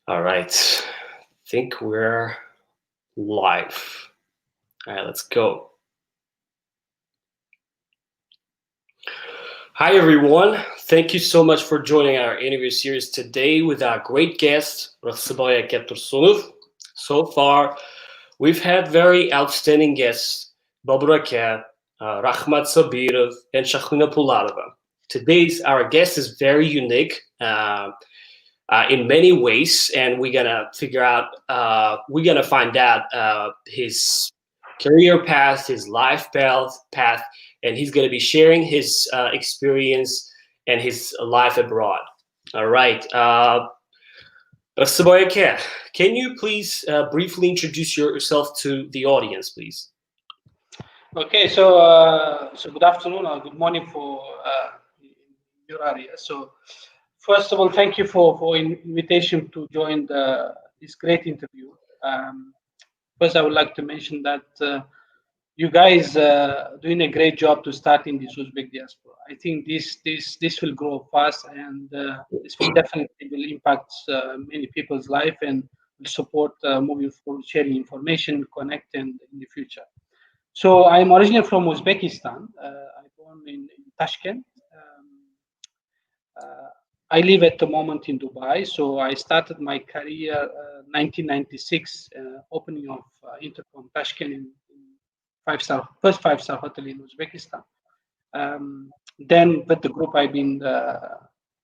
All right. I think we're live. All right, let's go. Hi, everyone. Thank you so much for joining our interview series today with our great guest, Rikhsibay Tursunov. So far, we've had very outstanding guests, Baburakat, Rahmat Sabirov, and Shakhina Pularova. Today's our guest is very unique. In many ways, and we're gonna find out his career path, his life path, and he's gonna be sharing his experience and his life abroad. All right, Saboyake, can you please briefly introduce yourself to the audience, please? Okay, so good afternoon or good morning for your area. So first of all, thank you for invitation to join this great interview. First, I would like to mention that you guys doing a great job to start in this Uzbek diaspora. I think this will grow fast, and this will definitely will impact many people's life and will support moving forward, sharing information, connect, and in the future. So I'm originally from Uzbekistan. I born in Tashkent. Uh, I live at the moment in Dubai. So I started my career 1996, opening of Intercom Tashkent in first five-star hotel in Uzbekistan. Then with the group, I've been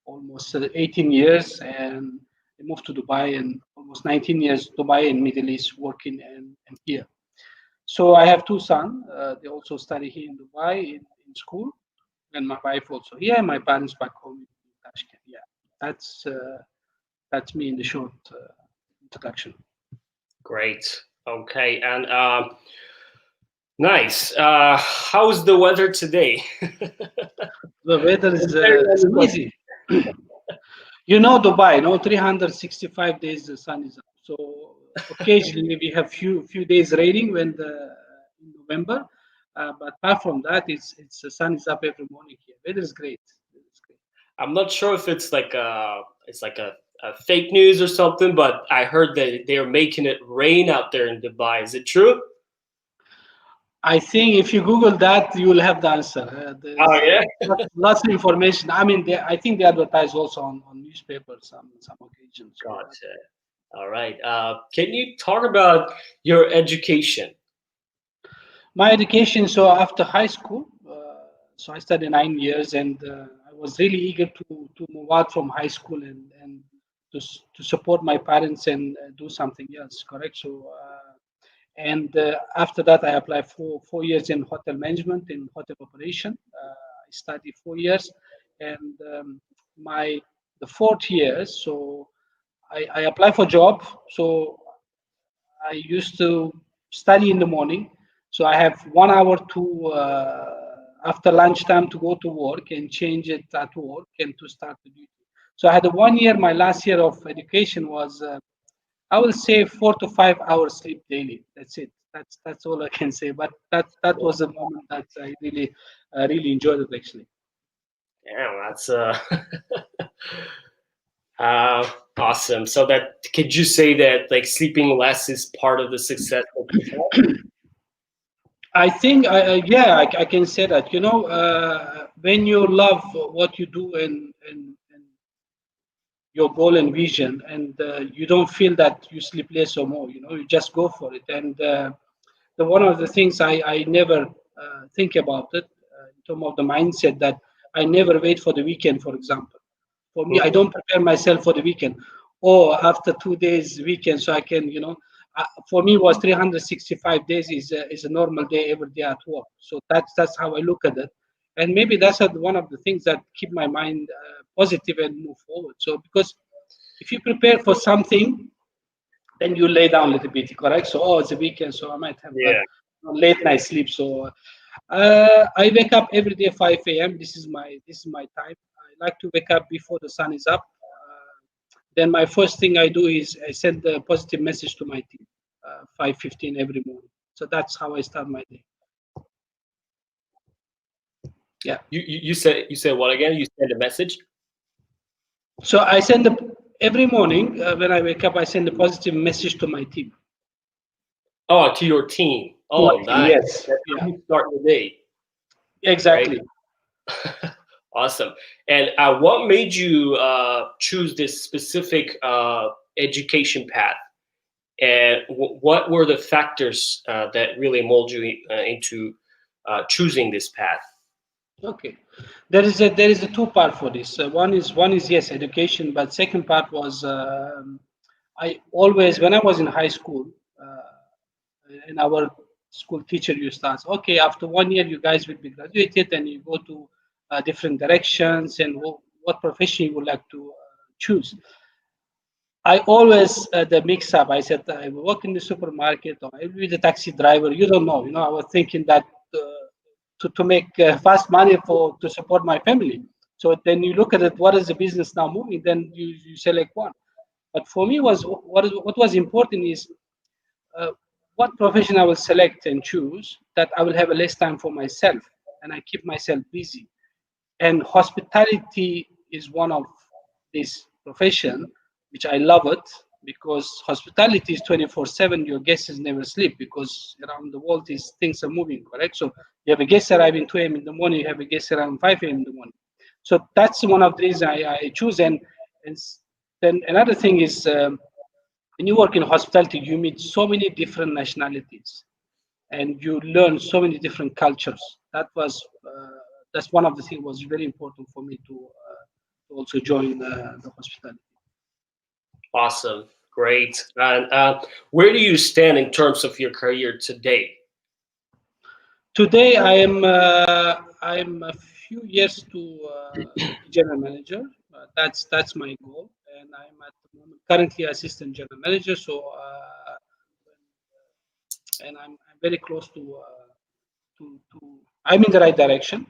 almost 18 years, and I moved to Dubai, and almost 19 years Dubai and Middle East working and here. So I have two sons. They also study here in Dubai in school, and my wife also here. And my parents back home in Tashkent. Yeah, that's me in the short introduction. Great. Okay, and nice. How's the weather today? The weather is amazing. You know Dubai, no 365 days the sun is up. So occasionally we have few days raining when the in November, but apart from that, it's the sun is up every morning here. Weather is great. Weather is great. I'm not sure if it's like a fake news or something, but I heard that they're making it rain out there in Dubai. Is it true? I think if you Google that, you will have the answer. Oh There's yeah. lots of information. I mean, I think they advertise also on newspapers some occasions. So, Gotcha. All right. Can you talk about your education? my education. So after high school, so I studied 9 years, and I was really eager to move out from high school and to support my parents and do something else. Correct. So. And after that, I applied for 4 years in hotel management in hotel operation. I studied 4 years, and my the fourth year, so I applied for job. So I used to study in the morning. So I have 1 hour to after lunchtime to go to work and change it at work and to start the duty. So I had a 1 year. My last year of education was I will say 4 to 5 hours sleep daily. That's it. That's all I can say. But that was a moment that I really enjoyed it actually. Yeah, that's awesome. So that could you say that like sleeping less is part of the success that you've had? I think yeah, I can say that. When you love what you do and your goal and vision, and you don't feel that you sleep less or more. You just go for it. And the one of the things I never think about it in terms of the mindset that I never wait for the weekend, for example. For me, I Mhm. don't prepare myself for the weekend or after 2 days weekend so I can, for me was 365 days is a normal day every day at work. So that's how I look at it. And maybe that's one of the things that keep my mind positive and move forward. So because if you prepare for something, then you lay down a little bit, correct? So, oh, it's a weekend, so I might have Yeah. late night sleep. So, I wake up every day 5 a.m. This is my time. I like to wake up before the sun is up. Then my first thing I do is I send a positive message to my team, 5:15 every morning. So that's how I start my day. Yeah. You said what again? You sent a message? So I send every morning when I wake up, I send a positive message to my team. Oh, to your team. To my Oh, team, nice. yes. That's how Yeah, you start the day, right? exactly. Awesome. And what made you choose this specific education path? And what were the factors that really mold you into choosing this path? Okay, there is a two part for this. One is yes, education, but second part was I always when I was in high school, and our school teacher used to ask, okay, after 1 year you guys will be graduated and you go to different directions and what profession you would like to choose. I always the mix up. I said I will work in the supermarket or I will be the taxi driver. You don't know. I was thinking that to make fast money to support my family. So then you look at it. What is the business now moving? Then you select one. But for me was what was important is uh, what profession I will select and choose that I will have a less time for myself and I keep myself busy. And hospitality is one of this profession, which I love it because hospitality is 24/7. Your guests never sleep because around the world these things are moving, correct? So you have a guest arriving 2 a.m. in the morning, you have a guest around 5 a.m. in the morning. So that's one of the reasons I choose. And then another thing is when you work in hospitality, you meet so many different nationalities and you learn so many different cultures. That's one of the things was very important for me to also join the hospitality. Awesome. Great. And where do you stand in terms of your career today? Today, I'm a few years to be general manager. That's my goal, and I'm at the moment currently assistant general manager. So, and I'm very close to I'm in the right direction.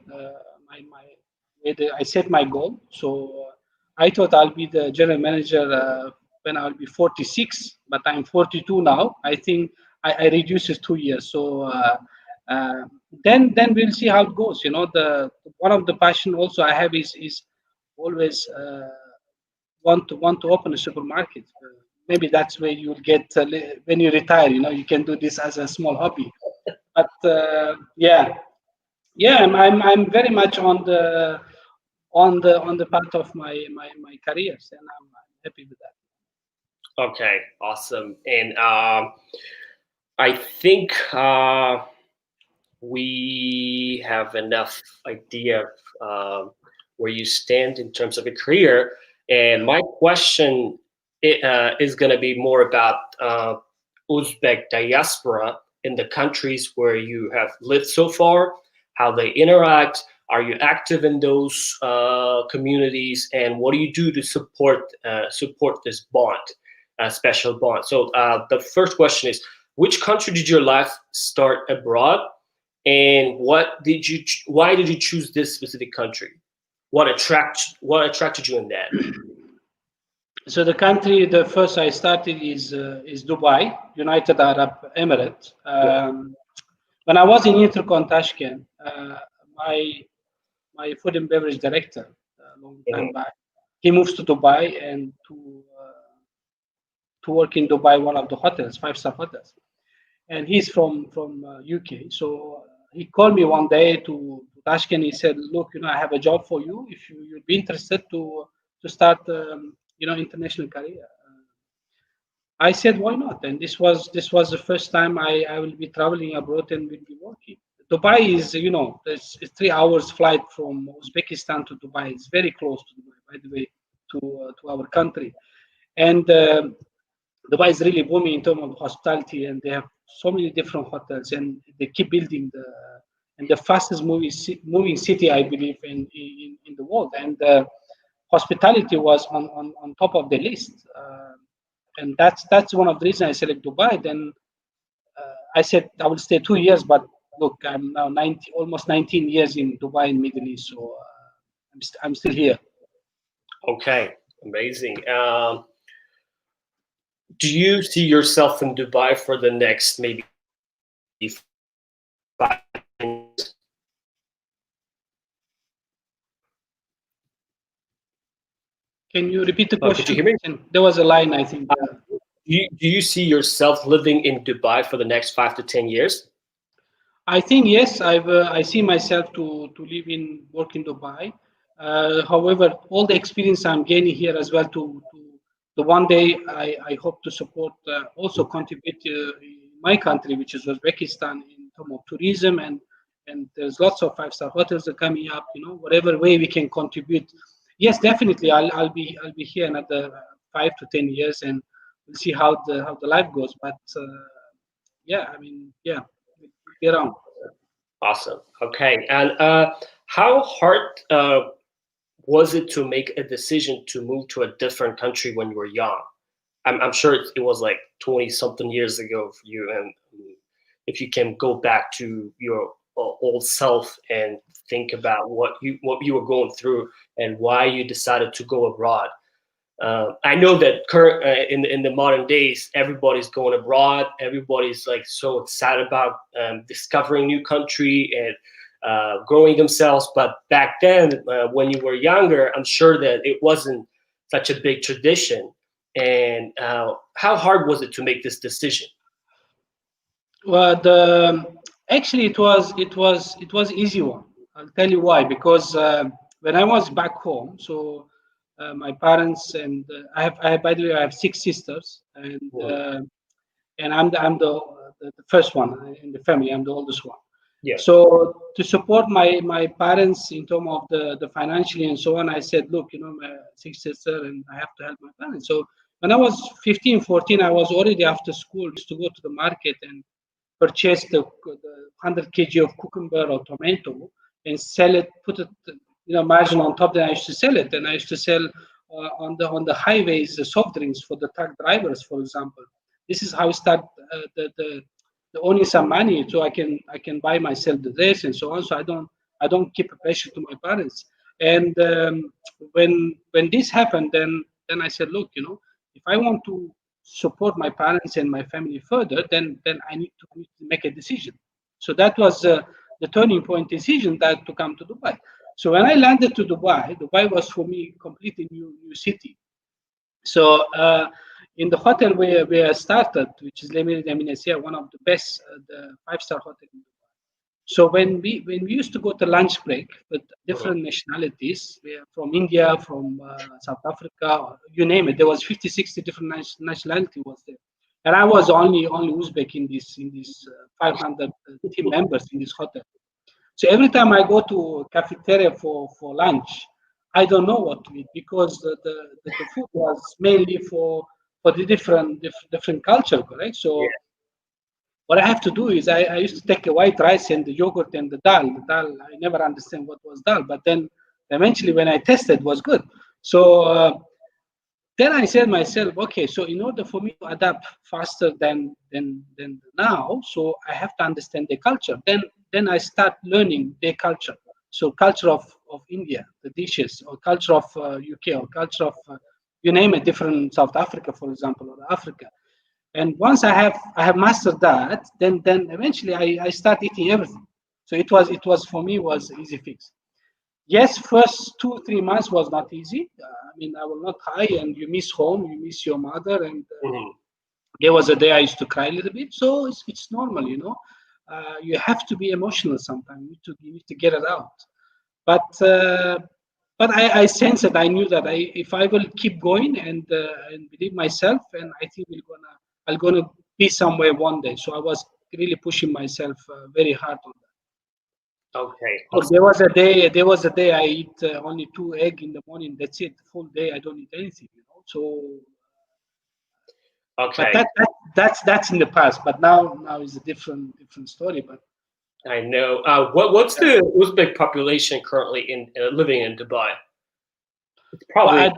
I set my goal. So I thought I'll be the general manager when I'll be 46, but I'm 42 now. I think I reduced it 2 years. So uh, then we'll see how it goes. The one of the passion also I have is always want to open a supermarket. Maybe that's where you'll get when you retire. You can do this as a small hobby. But yeah, I'm very much on the path of my careers, and I'm happy with that. Okay, awesome. And I think we have enough idea of where you stand in terms of a career. And my question is going to be more about Uzbek diaspora in the countries where you have lived so far, how they interact. Are you active in those communities, and what do you do to support this bond, special bond? So the first question is, which country did your life start abroad, and why did you choose this specific country? What attracted you in that? So the country, the first I started is Dubai, United Arab Emirates. When I was in Intercon Tashkent, my food and beverage director, a long time Mhm. back, he moves to Dubai and to work in Dubai, one of the hotels, five-star hotels. And he's from UK. So he called me one day to Tashkent. He said, "Look, I have a job for you. If you'd be interested to start, international career." I said, "Why not?" And this was the first time I will be traveling abroad and will be working. Dubai is, it's 3 hours flight from Uzbekistan to Dubai. It's very close to Dubai, by the way, to our country. And Dubai is really booming in terms of hospitality, and they have so many different hotels, and they keep building the fastest moving city, I believe, in the world. And hospitality was on top of the list, and that's one of the reasons I select Dubai. Then I said I will stay 2 years, but look, I'm now 90, almost 19 years in Dubai in Middle East, so I'm still here. Okay, amazing. Do you see yourself in Dubai for the next maybe 5 years? Can you repeat the Could you question? hear me? There was a line, I think. Do you see yourself living in Dubai for the next 5 to 10 years? I think yes. I see myself to live in work in Dubai. However, all the experience I'm gaining here as well to the one day I hope to support also contribute in my country, which is Uzbekistan, in terms of tourism and there's lots of five-star hotels that are coming up. Whatever way we can contribute. Yes, definitely. I'll be here another 5 to 10 years and we'll see how the life goes. But yeah, I mean, yeah, we'll be around. Awesome. Okay. And how hard was it to make a decision to move to a different country when you were young? I'm sure it was like 20 something years ago for you. And if you can go back to your old self and think about what you were going through and why you decided to go abroad. I know that current in the modern days, everybody's going abroad. Everybody's like so excited about discovering new country and growing themselves. But back then, when you were younger, I'm sure that it wasn't such a big tradition. And how hard was it to make this decision? Well, actually it was easy one. I'll tell you why. Because when I was back home, so my parents and I have by the way I have six sisters Mhm. and I'm the first one in the family. I'm the oldest one. Yeah. So to support my parents in terms of the financially and so on, I said, look, my six sister and I have to help my parents. So when I was 15, 14, I was already after school used to go to the market and purchase the 100 kg of cucumber or tomato and sell it, put it, margin on top. Then I used to sell it, and I used to sell on the highways the soft drinks for the truck drivers, for example. This is how I start the owning some money, so I can buy myself the dress and so on. So I don't keep a pressure to my parents. And when this happened, then I said, look, if I want to support my parents and my family further, then I need to make a decision. So that was the turning point decision that to come to Dubai. So when I landed to Dubai was for me completely new city. So in the hotel where I started, which is Lemiri Deminesia, one of the best, the five-star hotel in Dubai. So when we used to go to lunch break with Mhm. different nationalities, we are from India, from South Africa, or you name it, there was 50, 60 different nationality was there, and I was only Uzbek in this 500 team members in this hotel. So every time I go to cafeteria for lunch, I don't know what to eat because the food was mainly for the different culture, correct? Yeah. So what I have to do is I used to take a white rice and the yogurt and the dal. The dal, I never understand what was dal, but then eventually when I tested, was good. So then I said myself, okay, so in order for me to adapt faster than now, so I have to understand the culture. Then I start learning their culture. So culture of India, the dishes, or culture of UK, or culture of you name it, different South Africa, for example, or Africa. And once I have mastered that, then eventually I start eating everything. So it was for me was easy fix. Yes, first 2 3 months was not easy. I mean, I will not hide, and you miss home, you miss your mother, and Mhm. there was a day I used to cry a little bit. So it's normal. You have to be emotional sometimes. You need to get it out. But I sense that I knew that if I will keep going and believe myself, and I think I'll gonna be somewhere one day. So I was really pushing myself very hard on that. Okay. Look, Awesome. there was a day I eat only two egg in the morning. That's it. The full day I don't eat anything. So, but Okay. that's in the past. But now is a different story. But I know. What's yeah. the Uzbek population currently in living in Dubai? It's Well, probably,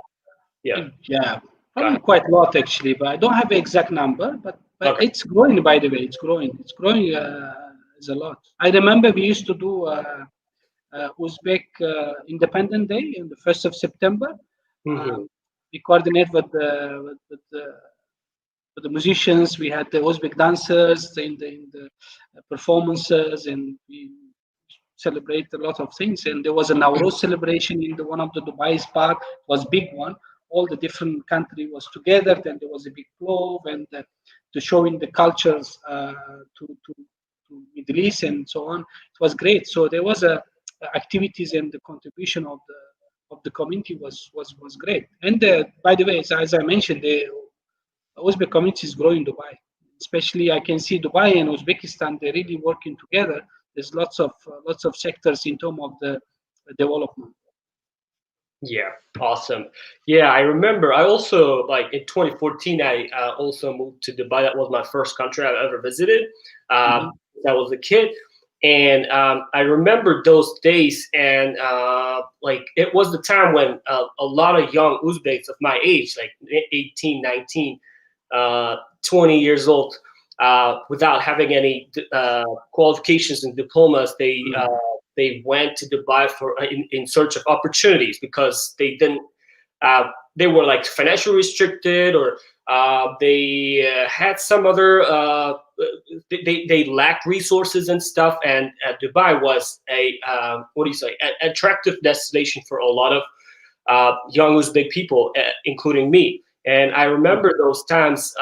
yeah. yeah, Go probably ahead. quite a lot actually, but I don't have the exact number. But Okay. it's growing. By the way, it's growing. It's growing is a lot. I remember we used to do Uzbek Independent Day on the 1st of September. Hmm. Um, we coordinate with the musicians. We had the Uzbek dancers in the performances, and we celebrate a lot of things. And there was a Nowruz celebration in the one of the Dubai's park. It was big one. all the different country was together. Then there was a big flow and to showing the cultures to Middle East and so on. It was great. So there was a activities and the contribution of the community was great. And by the way, as I mentioned, the Uzbek community is growing in Dubai. Especially, I can see Dubai and Uzbekistan. They're really working together. There's lots of sectors in terms of the development. Yeah, awesome. Yeah, I remember. I also like in 2014. I also moved to Dubai. That was my first country I've ever visited. Mhm. I was a kid, and I remember those days. And like it was the time when a lot of young Uzbeks of my age, like 18, 19, 20 years old, without having any qualifications and diplomas, they went to Dubai for in search of opportunities because they didn't. They were like financially restricted, or they had some other. They lacked resources and stuff, and Dubai was a what do you say? Attractive destination for a lot of young Uzbek people, including me. And I remember those times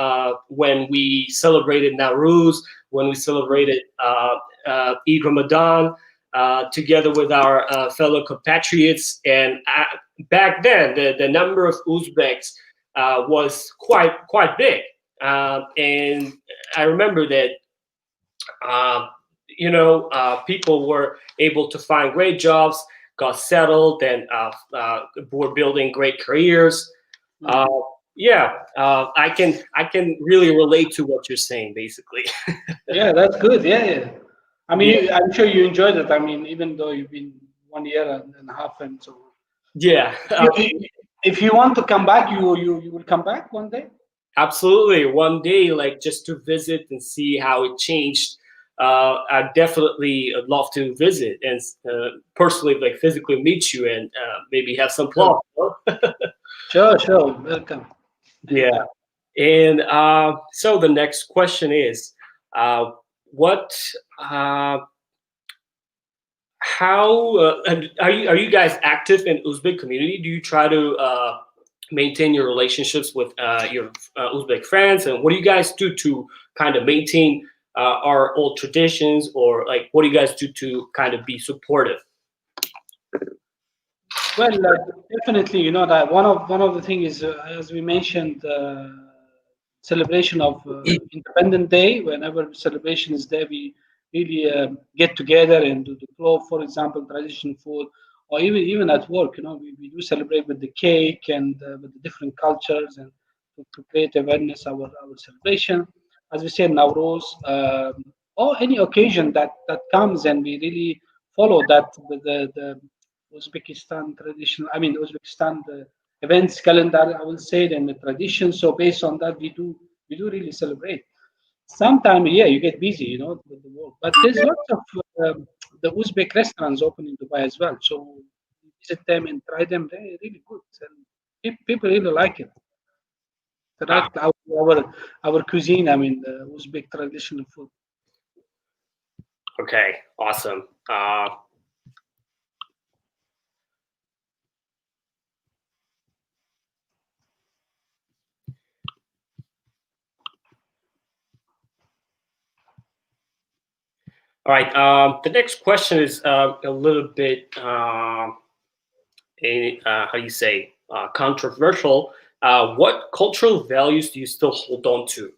when we celebrated Nowruz, when we celebrated Eid Ramadan, together with our fellow compatriots. And back then, the number of Uzbeks was quite big. And I remember that people were able to find great jobs, got settled, and were building great careers. Uh, I can really relate to what you're saying, basically. Yeah, that's good. Yeah. I Yeah, mean, I'm sure you enjoyed it. I mean, even though you've been 1 year and a half and so on. yeah. If you want to come back, you will come back one day. Absolutely. One day, like just to visit and see how it changed. I definitely love to visit and personally, like physically meet you and maybe have some Sure, plot. sure. Welcome. Yeah. Anytime. And so the next question is, what, how, and are you guys active in Uzbek community? Do you try to maintain your relationships with your Uzbek friends, and what do you guys do to kind of maintain our old traditions, or like what do you guys do to kind of be supportive? Well, definitely, that one of the things is, as we mentioned, celebration of Independent Day. Whenever celebration is there, we really get together and do the club, for example, traditional food, or even at work. We do celebrate with the cake and with the different cultures and to create awareness our celebration. As we said, Nowruz, or any occasion that comes, and we really follow that the Uzbekistan traditional. I mean, Uzbekistan the events calendar. I will say, and the tradition. So based on that, we do really celebrate. Sometimes, yeah, you get busy, with the work. But there's lots of the Uzbek restaurants open in Dubai as well. So visit them and try them. They're really good, and people really like it. So Ah, that's our cuisine. I mean, the Uzbek traditional food. okay, awesome. All right. The next question is a little bit, how do you say, controversial. What cultural values do you still hold on to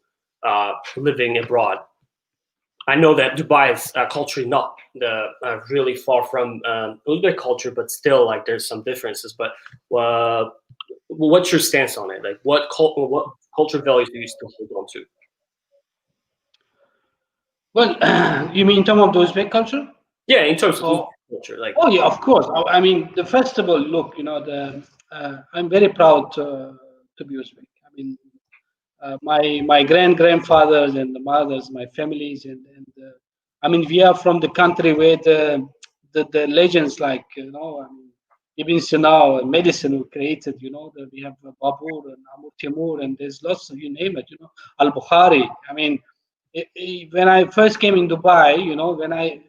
living abroad? I know that Dubai is culturally not really far from Uzbek culture, but still, like, there's some differences. But what's your stance on it? Like, what cultural values do you still hold on to? Well, you mean in terms of the Uzbek culture? Yeah, in terms of Uzbek Or culture, like, Oh yeah, of course. I mean, the festival. Look, I'm very proud to be Uzbek. I mean, my grandfathers and the mothers, my families, and I mean, we are from the country where the legends like I mean, Ibn Sina and medicine were created. That we have Babur and Amur Timur, and there's lots of, you name it. Al Bukhari. I mean, when I first came in Dubai, when I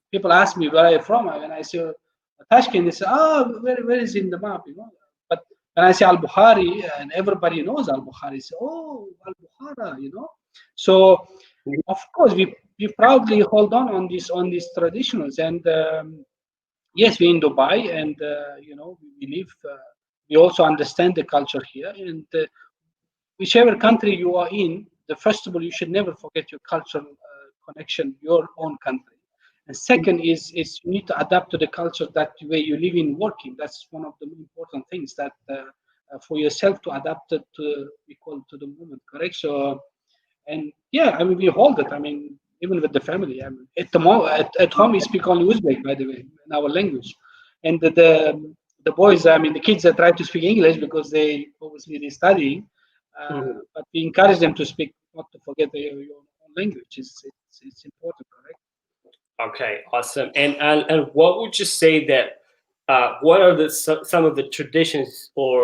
people ask me where I'm from, when I say Tashkent, they say, "Oh, where is it in the map?" But When I say Al-Bukhari, and everybody knows Al-Bukhari, say, oh, Al-Bukhara, you know. So, of course, we proudly hold on these traditionals. And yes, we're in Dubai, and you know, we live. We also understand the culture here, and whichever country you are in, the first of all, you should never forget your cultural connection, your own country. And second is you need to adapt to the culture that way you live in working. That's one of the important things that for yourself to adapt it to equal to the moment, correct? So, and yeah, I mean, we hold it. I mean, even with the family. I mean, at home, we speak only Uzbek, by the way, in our language. And the boys, I mean, the kids that try to speak English because they obviously they studying, Mhm. but we encourage them to speak, not to forget your own language. It's important, correct? Okay, awesome. And what would you say that what are some of the traditions or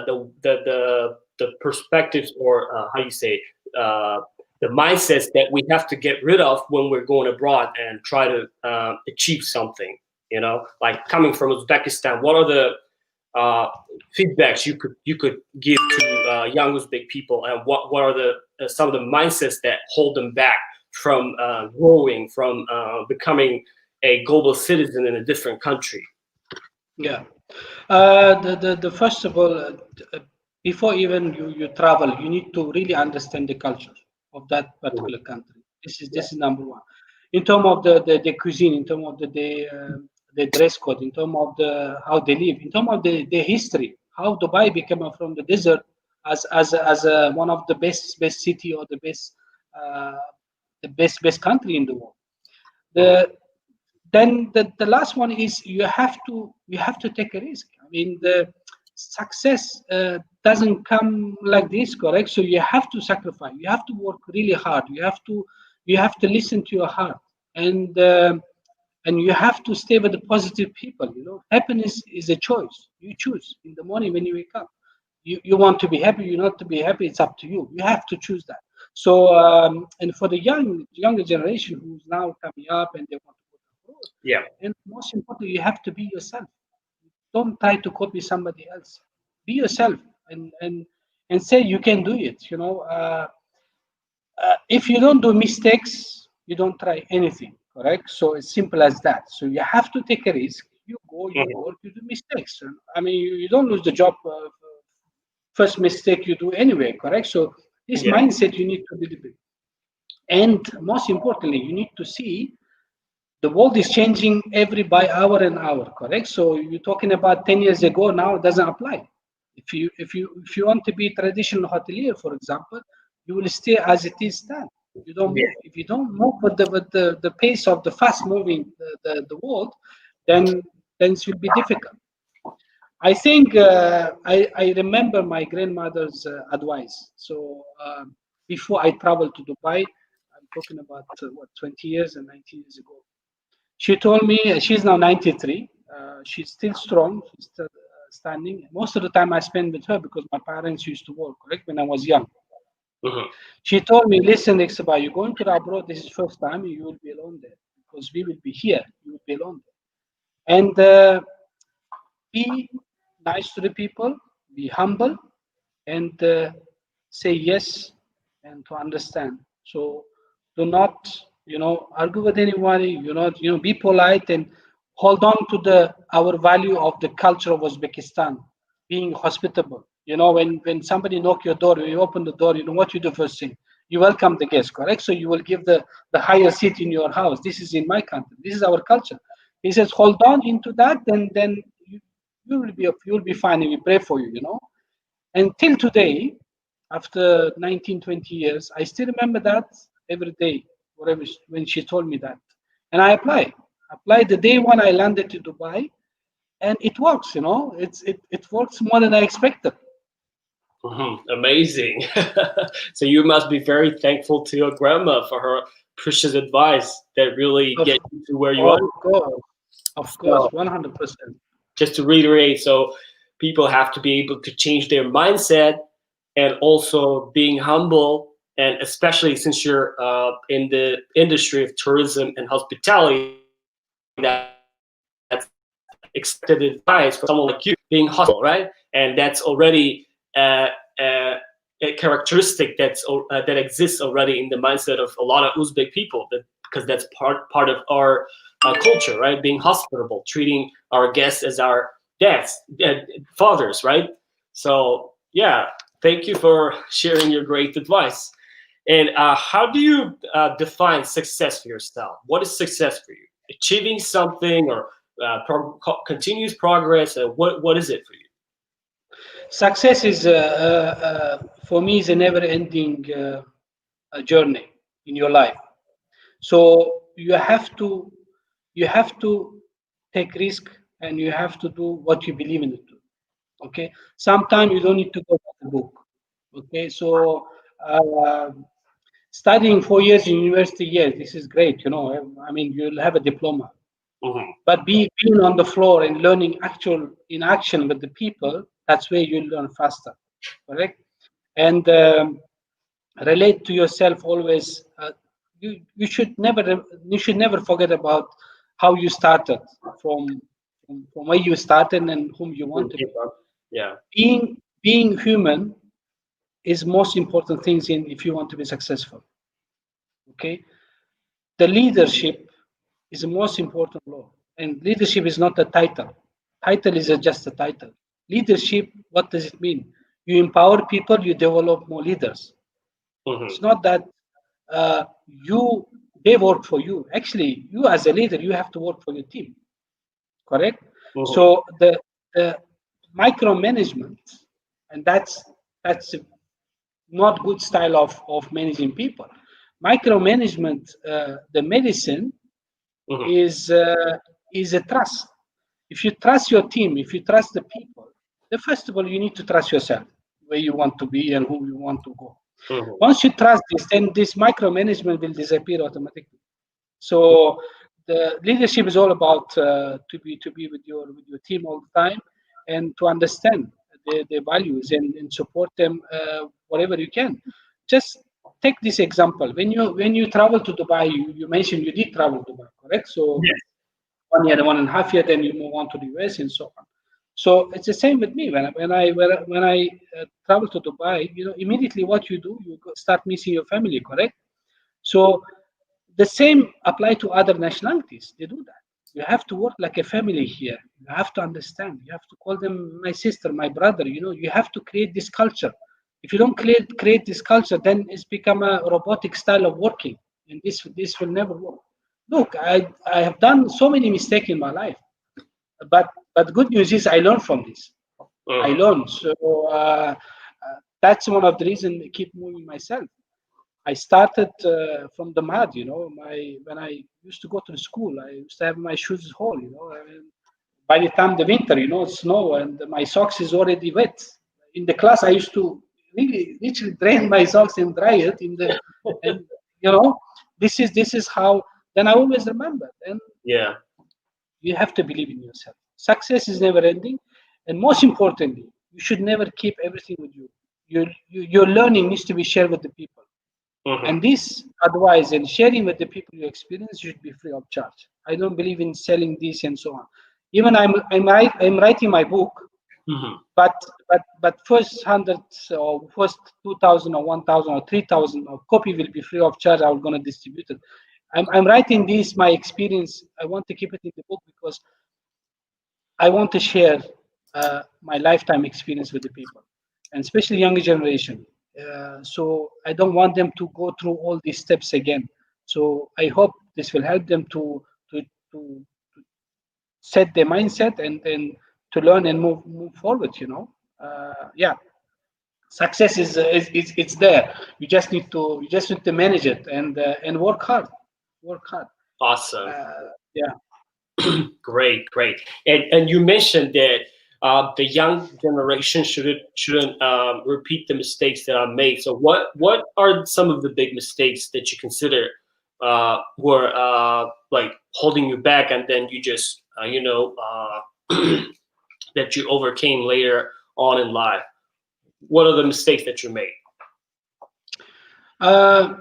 the perspectives or how you say uh, the mindsets that we have to get rid of when we're going abroad and try to achieve something? You know, like coming from Uzbekistan, what are the uh, feedbacks you could give to young Uzbek people, and what are the some of the mindsets that hold them back from growing, from becoming a global citizen in a different country? Yeah. The first of all, before even you travel, you need to really understand the culture of that Mhm. particular country. Yeah. This is number one. In terms of the cuisine, in terms of the dress code, in terms of the how they live, in terms of the history, how Dubai became from the desert as one of the best city or uh, the best country in the world. Mhm. The then the last one is you have to take a risk. I mean, the success doesn't come like this, correct? So you have to sacrifice, you have to work really hard, you have to listen to your heart, and you have to stay with the positive people. You know, happiness is a choice. You choose in the morning when you wake up. You want to be happy, you not to be happy, it's up to you. You have to choose that. So and for the younger generation who's now coming up and they want to go abroad, Yeah. and most importantly, you have to be yourself. Don't try to copy somebody else. Be yourself, and say you can do it. If you don't do mistakes, you don't try anything, correct? So it's simple as that. So you have to take a risk. You go, you Mhm. work, you do mistakes. I mean, you don't lose the job first mistake you do anyway, correct? So this Yeah. mindset you need to develop. And most importantly, you need to see the world is changing every by hour and hour, correct? So you're talking about 10 years ago now, it doesn't apply. If you want to be traditional hotelier, for example, you will stay as it is stand. You don't Yeah. move. If you don't move with the pace of the fast moving the world, then it will be difficult. I think I remember my grandmother's advice. So before I traveled to Dubai, I'm talking about 20 years and 19 years ago. She told me she's now 93. She's still strong. She's still standing. Most of the time I spend with her because my parents used to work, correct, when I was young. Mhm. She told me, listen, Rikhsibay, you're going to the abroad. This is first time. You will be alone there because we will be here. You will be alone there. And be nice to the people, be humble, and say yes and to understand. So do not, argue with anybody. Be polite and hold on to the our value of the culture of Uzbekistan, being hospitable. When somebody knock your door, when you open the door, what you do first thing. You welcome the guest, correct? So you will give the higher seat in your house. This is in my country. This is our culture. He says, hold on into that, and then you will be fine, and we pray for you. Until today, after 19, 20 years, I still remember that every day, whatever when she told me that. And I applied the day when I landed to Dubai, and it works, it works more than I expected. Mhm. Amazing. So you must be very thankful to your grandma for her precious advice that really Of, get you to where you are. of course, of course, So 100%. just to reiterate, so people have to be able to change their mindset and also being humble. And especially since you're in the industry of tourism and hospitality, that's expected advice from someone like you being hospitable, right? And that's already a characteristic that exists already in the mindset of a lot of Uzbek people, because that's part of our culture, right? Being hospitable, treating our guests as our dads, fathers, right? So yeah, thank you for sharing your great advice. And how do you define success for yourself? What is success for you? Achieving something, or continuous progress? What is it for you? Success is, for me, is a never-ending journey in your life. So you have to take risk, and you have to do what you believe in it. Okay, sometimes you don't need to go by the book. Okay, so uh, studying 4 years in university, yes, this is great. I mean, you'll have a diploma, Mhm. but being on the floor and learning actual in action with the people, that's where you learn faster. Correct. And relate to yourself always. You should never forget about how you started, from from where you started and whom you want to be. Yeah. Being human is most important things in if you want to be successful. Okay, the leadership is the most important role, and leadership is not a title. Title is just a title. Leadership, what does it mean? You empower people, you develop more leaders. Hmm. It's not that you they work for you. Actually, you as a leader, you have to work for your team. Correct. Hmm. So the micromanagement, and that's not good style of managing people. Micromanagement, the medicine Hmm. is a trust. If you trust your team, if you trust the people, then first of all you need to trust yourself, where you want to be and who you want to go. Hmm. Once you trust this, then this micromanagement will disappear automatically. So the leadership is all about to be with your team all the time, and to understand their values, and support them whatever you can. Just take this example. When you travel to Dubai, you mentioned you did travel to Dubai, correct? So Yes. 1 year, 1.5 year, then you move on to the US and so on. So it's the same with me. When I travel to Dubai, immediately what you do, start missing your family, correct? So the same apply to other nationalities. They do that. You have to work like a family here. You have to understand. You have to call them my sister, my brother. You have to create this culture. If you don't create this culture, then it's become a robotic style of working, and this will never work. Look, I have done so many mistakes in my life, but good news is I learned from this. I Hmm. learned. So that's one of the reasons I keep moving myself. I started from the mud. When I used to go to the school, I used to have my shoes whole. I mean, by the time the winter, snow, and my socks is already wet. In the class, I used to really literally drain my socks and dry it and you know, this is how. Then I always remember. And Yeah. you have to believe in yourself. Success is never ending, and most importantly, you should never keep everything with you. Your learning needs to be shared with the people. Hmm. And this advice and sharing with the people you experience should be free of charge. I don't believe in selling this and so on. Even I'm writing my book, Hmm. but first 100 or first 2,000 or 1,000 or 3,000 of copy will be free of charge. I'm going to distribute it. I'm writing this my experience. I want to keep it in the book because I want to share my lifetime experience with the people, and especially younger generation. So I don't want them to go through all these steps again. So I hope this will help them to to set their mindset, and then to learn and move forward. Yeah, success is it's there. You just need to manage it, and work hard, work hard. Awesome. Yeah. Great, great. And you mentioned that the young generation shouldn't repeat the mistakes that are made. So what are some of the big mistakes that you consider were like holding you back, and then you just that you overcame later on in life? What are the mistakes that you made? Uh,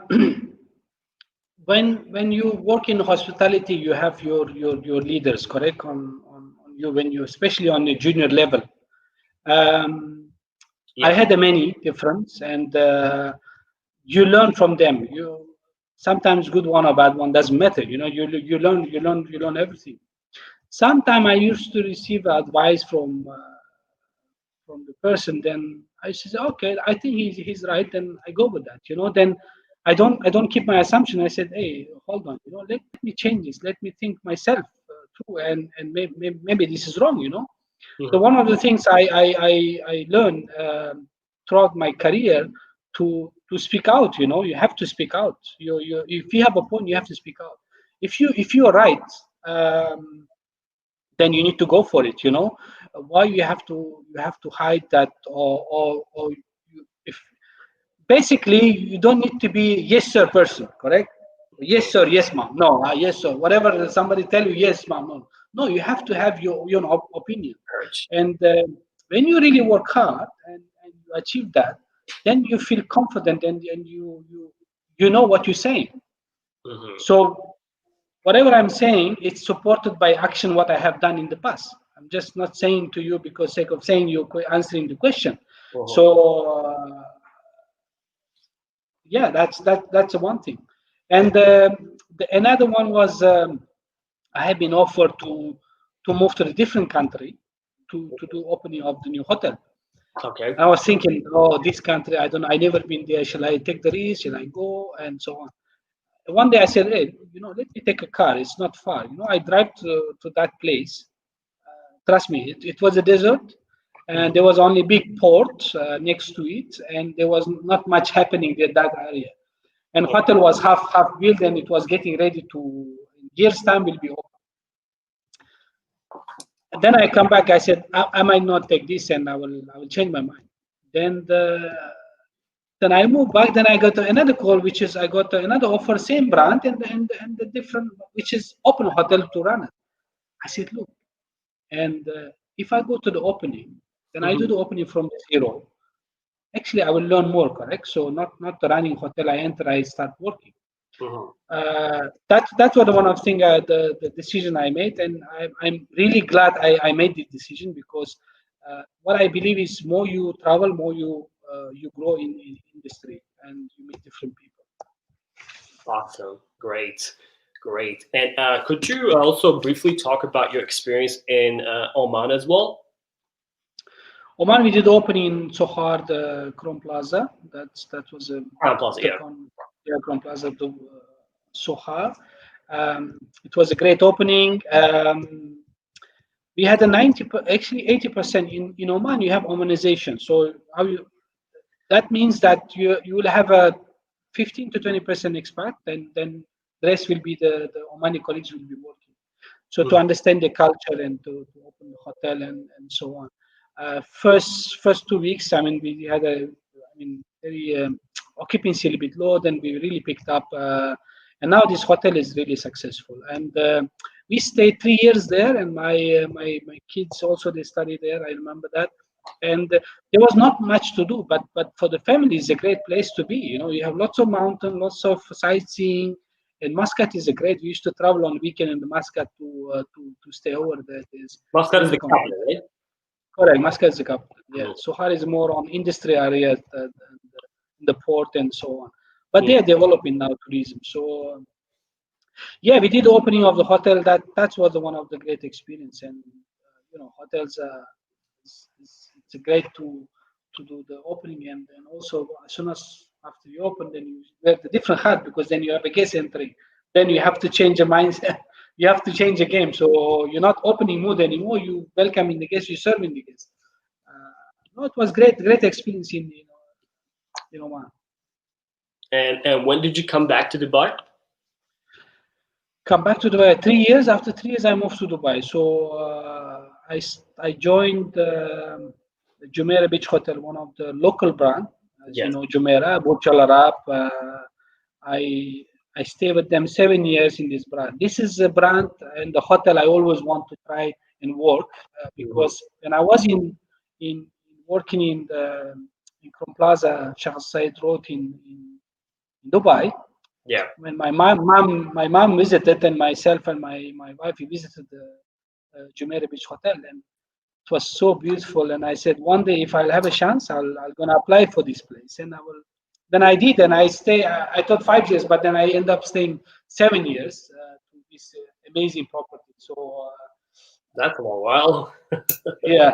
when you work in hospitality, you have your leaders, correct, on you, when you, especially on the junior level. I had a many difference, and you learn from them. You sometimes good one or bad one doesn't matter. You learn everything. Sometimes I used to receive advice from the person. Then I said, okay, I think he's right, and I go with that. Then I don't keep my assumption. I said, hey, hold on, let me change this. Let me think myself too, and maybe this is wrong. So one of the things I learned throughout my career to speak out. You have to speak out. If you have a point, you have to speak out. If you are right, then you need to go for it. Why you have to hide that, or if basically you don't need to be yes sir person, correct? Yes sir, yes ma'am, no, yes sir, whatever somebody tell you, yes ma'am, no, you have to have your opinion. Courage. And when you really work hard and you achieve that, then you feel confident, and you know what you're saying. Mhm. So whatever I'm saying, it's supported by action, what I have done in the past. I'm just not saying to you because sake of saying, you answering the question. Mhm. So yeah, that's one thing. And another one was, I have been offered to move to a different country to do opening of the new hotel. Okay. I was thinking, oh, this country, I never been there. Shall I take the risk? Shall I go? And so on. One day I said, hey, let me take a car. It's not far. I drive to that place. Trust me, it was a desert, and there was only big port next to it, and there was not much happening in that area. And hotel was half built, and it was getting ready to, in years time, will be open. And then I come back. I said, I might not take this, and I will change my mind. Then then I moved back. Then I got another call, which is I got another offer, same brand, and the different, which is open hotel to run it. I said, look, and if I go to the opening, then I do Mhm. the opening from zero. Actually, I will learn more, correct? So not the running hotel. I enter, I start working. Mhm. That was one of the thing, the decision I made, and I'm really glad I made this decision, because what I believe is, more you travel, more you grow in industry, and you meet different people. Awesome. Great. Great. And could you also briefly talk about your experience in Oman as well? Oman, we did open in Sohar, the Crown Plaza. That was a Crown Plaza, the yeah. Crown Plaza to Sohar. It was a great opening. We had a actually 80% in Oman. You have Omanization. So that means that you will have a 15 to 20% expat, then the rest will be the Omani colleagues will be working. So to Mhm. understand the culture, and to open the hotel, and so on. First 2 weeks, I mean, we had very occupancy a little bit low. Then we really picked up, and now this hotel is really successful. And we stayed 3 years there, and my kids also, they study there. I remember that. And there was not much to do, but for the family, it's a great place to be. You have lots of mountain, lots of sightseeing, and Muscat is a great. We used to travel on weekend in the Muscat to stay over there. It's Muscat is really the capital, right? correct. Muscat is the capital. Yeah, Mhm. Sohar is more on industry areas, the port, and so on. But Yeah. they are developing now tourism. So yeah, we did the opening of the hotel. That was one of the great experience. And hotels, it's a great to do the opening, and also as soon as after you open, then you wear the different hat, because then you have a guest entering. Then you have to change your mindset. You have to change the game. So you're not opening mood anymore. You welcoming the guest. You serving the guest. No, it was great experience in Oman. And when did you come back to Dubai? Come back to Dubai 3 years. After 3 years, I moved to Dubai. So I joined the Jumeirah Beach Hotel, one of the local brand, as you Yes. know, Jumeirah, Burj Al Arab. I I stay with them 7 years in this brand. This is a brand and the hotel I always want to try and work, Mhm. because when I was in working in Crown Plaza, Sheikh Said Road in Dubai, Yeah. when my mom visited, and myself and my wife, we visited the Jumeirah Beach Hotel. And it was so beautiful. And I said, one day if I'll have a chance, I'll gonna apply for this place, and I will. Then I did, and I stay. I thought 5 years, but then I end up staying 7 years to this amazing property. So That's a long while. yeah,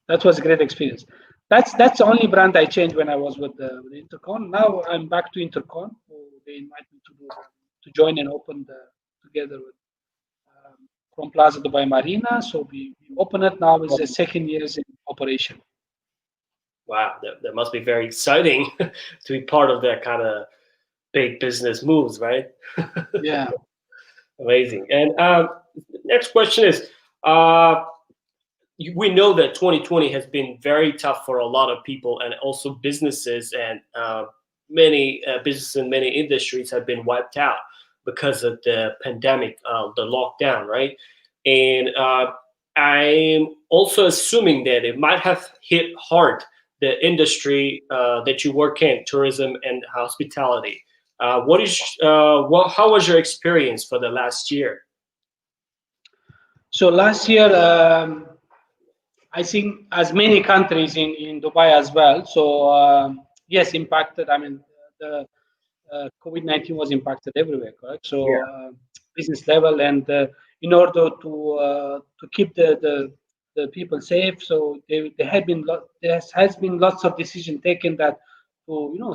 that was a great experience. That's the only brand I changed when I was with Intercon. Now I'm back to Intercon. Who they invite me to join and open together with from Plaza Dubai Marina. So we open it now. It's the second year in operation. Wow, that must be very exciting to be part of that kind of big business moves, right? Yeah. Amazing. And next question is, we know that 2020 has been very tough for a lot of people, and also businesses, and many businesses in many industries have been wiped out because of the pandemic, the lockdown, right? And I'm also assuming that it might have hit hard the industry that you work in, tourism and hospitality. How was your experience for the last year? So last year, I think as many countries in Dubai as well. So yes, impacted. I mean, the COVID-19 was impacted everywhere, correct? So Yeah. business level, and in order to keep the people safe, so there has been lots of decision taken that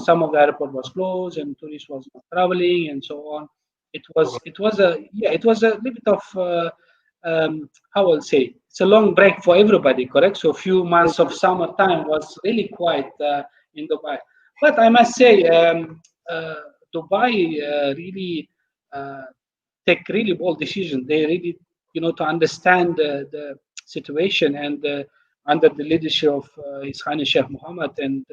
some of the airport was closed and tourists was not traveling and so on. It was a little bit of how I'll say, it's a long break for everybody, correct? So a few months of summertime was really quiet in Dubai. But I must say, Dubai really take really bold decisions. They really, to understand the situation, and under the leadership of His Highness Sheikh Mohammed, and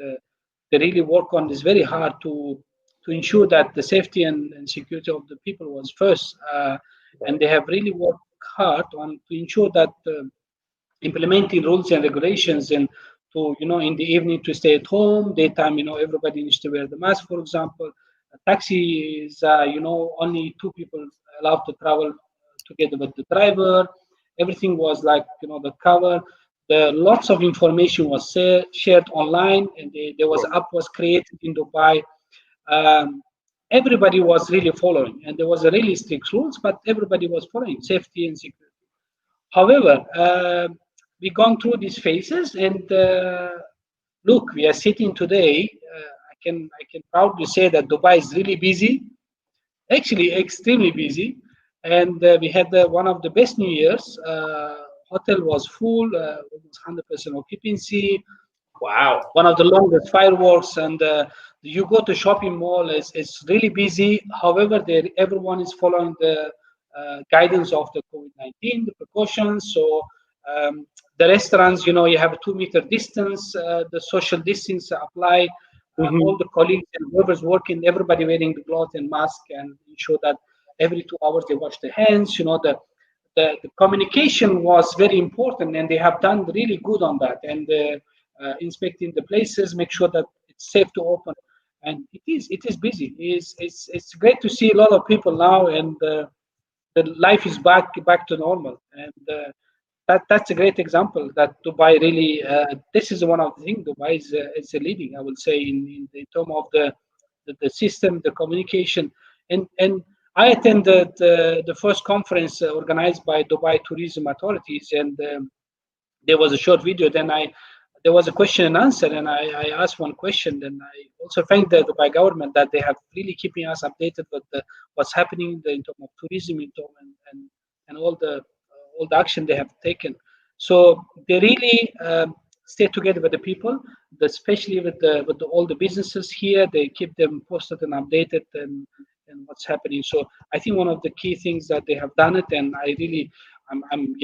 they really work on this very hard to ensure that the safety and security of the people was first. And they have really worked hard on to ensure that implementing rules and regulations, and to in the evening to stay at home, daytime everybody needs to wear the mask, for example. A taxi is only two people allowed to travel together with the driver. Everything was like the cover. The lots of information was shared online, and there was app was created in Dubai. um, Everybody was really following, and there was a really strict rules, but everybody was following safety and security. However, we gone through these phases, and look, we are sitting today. I can proudly say that Dubai is really busy, actually extremely busy, and we had one of the best New Years. Hotel was full, almost 100% occupancy. Wow. One of the longest fireworks, and you go to shopping mall, it's really busy. However, everyone is following the guidance of the COVID-19, the precautions. So the restaurants, you have a 2 meter distance, the social distance apply. Mhm. All the colleagues and whoever's working, everybody wearing the gloves and mask, and ensure that every 2 hours they wash their hands. The communication was very important, and they have done really good on that. And inspecting the places, make sure that it's safe to open. And it is busy. It's great to see a lot of people now, and the life is back to normal. And that's a great example that Dubai really. This is one of the things Dubai is leading, I would say, in terms of the system, the communication, and I attended the first conference organized by Dubai tourism authorities, and there was a short video. Then there was a question and answer, and I asked one question. And I also thank the Dubai government that they have really keeping us updated with what's happening in terms of tourism, in terms and all the action they have taken. So they really stay together with the people, especially with all the businesses here. They keep them posted and updated, and what's happening. So I think one of the key things that they have done it, and I'm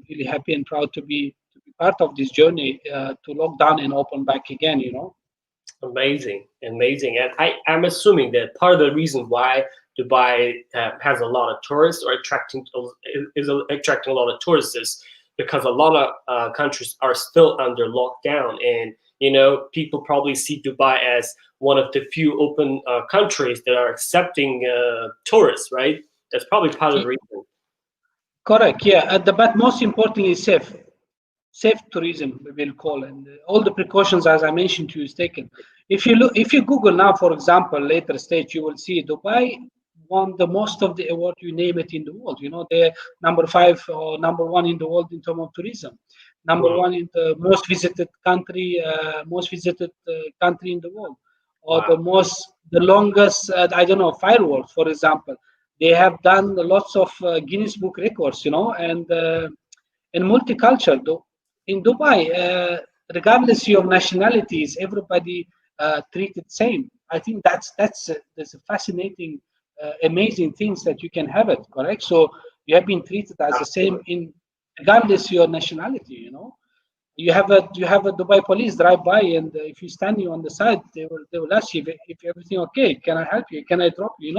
really happy and proud to be part of this journey to lock down and open back again. Amazing, amazing. And I'm assuming that part of the reason why Dubai has a lot of tourists, or attracting a lot of tourists, is because a lot of countries are still under lockdown, and people probably see Dubai as one of the few open countries that are accepting tourists, right? That's probably part of the reason. Correct. Yeah. But most importantly, safe. safe tourism, we will call, and all the precautions, as I mentioned to you, is taken. If you Google now, for example, later stage, you will see Dubai won the most of the award, you name it, in the world. They're number 5 or number 1 in the world in terms of tourism, number 1 in the most visited country, country in the world, or Wow. the longest, I don't know, fireworks, for example. They have done lots of Guinness Book records, and multicultural. In Dubai, regardless of nationalities, everybody treated same. I think that's a fascinating, amazing things that you can have it. Correct. So you have been treated as the same in regardless your nationality. You have a Dubai police drive by, and if you standing on the side, they will ask you if everything okay. Can I help you? Can I drop you?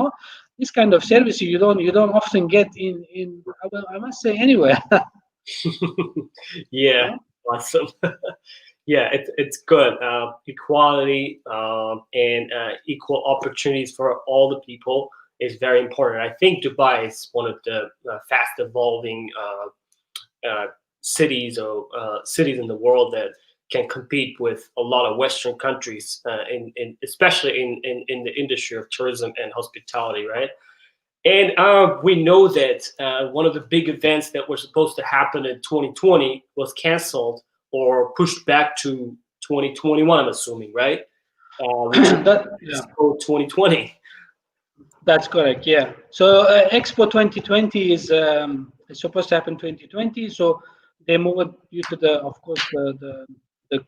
This kind of service you don't often get in I must say anywhere. Yeah, awesome. Yeah, it's good. Equality and equal opportunities for all the people is very important. I think Dubai is one of the fast evolving cities or cities in the world that can compete with a lot of Western countries, in especially in the industry of tourism and hospitality, right? And we know that one of the big events that were supposed to happen in 2020 was canceled or pushed back to 2021, I'm assuming, right? Which is Yeah, Expo 2020. that's correct. Yeah. So Expo 2020 is supposed to happen 2020. So they moved due to of course, the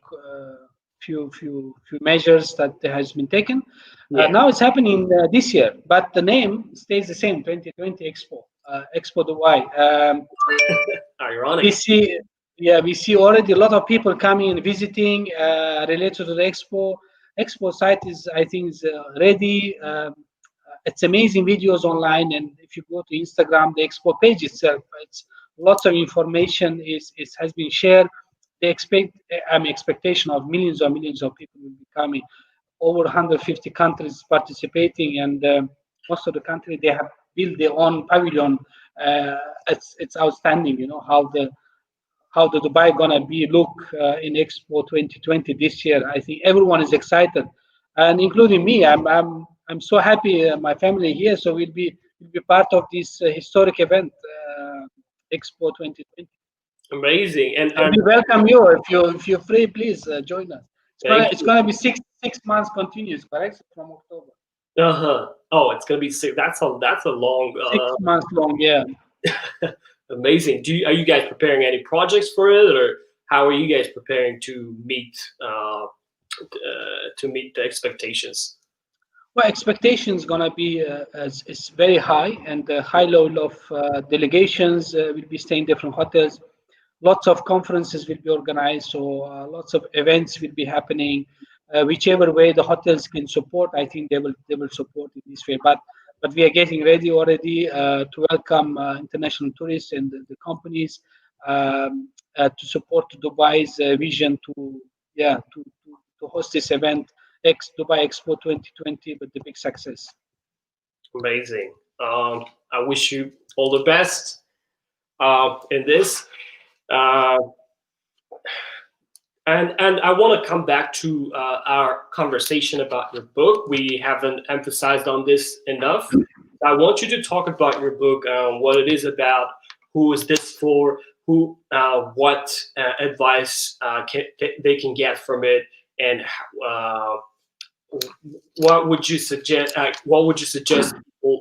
few measures that has been taken. Yeah, Now it's happening this year, but the name stays the same. 2020 Expo, Expo Dubai. We ironic. see, yeah, we see already a lot of people coming and visiting related to the expo. Expo site is, I think, is ready. It's amazing videos online, and if you go to Instagram, the expo page itself, it's lots of information is has been shared. They expect, expectation of millions of people will be coming. Over 150 countries participating, and most of the country they have built their own pavilion. It's outstanding, how the Dubai gonna be look in Expo 2020 this year. I think everyone is excited, and including me. I'm so happy. My family here, so we'll be part of this historic event, Expo 2020. Amazing. And we welcome you. If you're free, please join us. It's gonna Thank it's you. gonna be six months continuous, correct? From October. Uh-huh. Oh, it's gonna be sick. That's a long 6 months long, yeah. amazing. Are you guys preparing any projects for it, or how are you guys preparing to meet the expectations? Well, expectations gonna be is very high, and the high level of delegations will be staying different hotels. Lots of conferences will be organized, so lots of events will be happening. Whichever way the hotels can support, I think they will support in this way. But we are getting ready already to welcome international tourists and the companies, to support Dubai's vision to, yeah, to host this event, Dubai Expo 2020, with the big success. Amazing. I wish you all the best in this. Uh, and I want to come back to our conversation about your book. We haven't emphasized on this enough. I want you to talk about your book, what it is about, who is this for, what advice they can get from it, and what would you suggest? What would you suggest? People,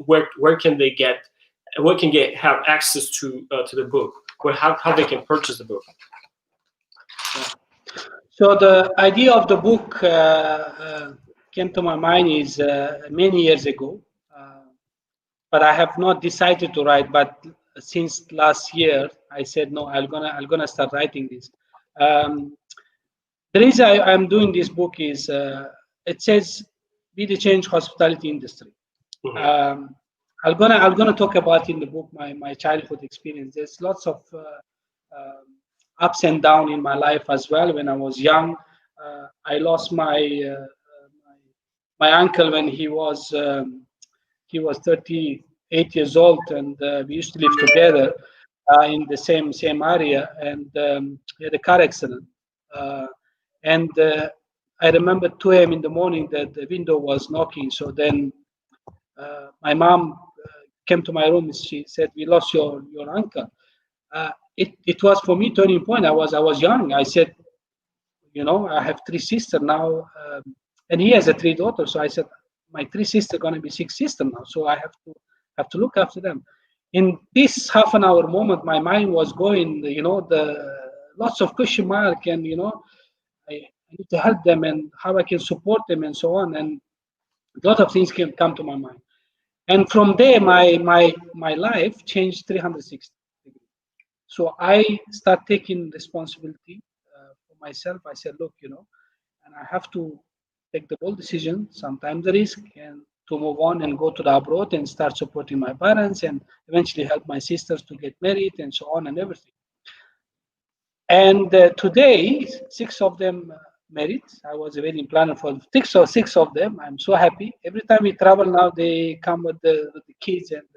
where can they get? Where can have access to the book? How they can purchase the book? So the idea of the book came to my mind is many years ago, but I have not decided to write. But since last year, I said no, I'm gonna start writing this. The reason I'm doing this book is it says be the change hospitality industry. Mhm. I'm gonna talk about in the book my childhood experience. There's lots of ups and down in my life as well. When I was young, I lost my uncle when he was 38 years old, and we used to live together. in the same area, and he had a car accident. Uh, and I remember 2 a.m. in the morning that the window was knocking. So then my mom came to my room. She said, "We lost your uncle." It was for me turning point. I was young. I said, I have three sisters now, and he has a three daughters. So I said, my three sisters gonna be six sisters now. So I have to look after them. In this half an hour moment, my mind was going, the lots of question mark, and I need to help them and how I can support them and so on. And a lot of things can come to my mind. And from there, my life changed 360 degrees. So I start taking responsibility for myself. I said, look, and I have to take the bold decision, sometimes the risk, and to move on and go to the abroad and start supporting my parents and eventually help my sisters to get married and so on and everything. And today, six of them married. I was a wedding planner for six of them. I'm so happy. Every time we travel now, they come with the kids, and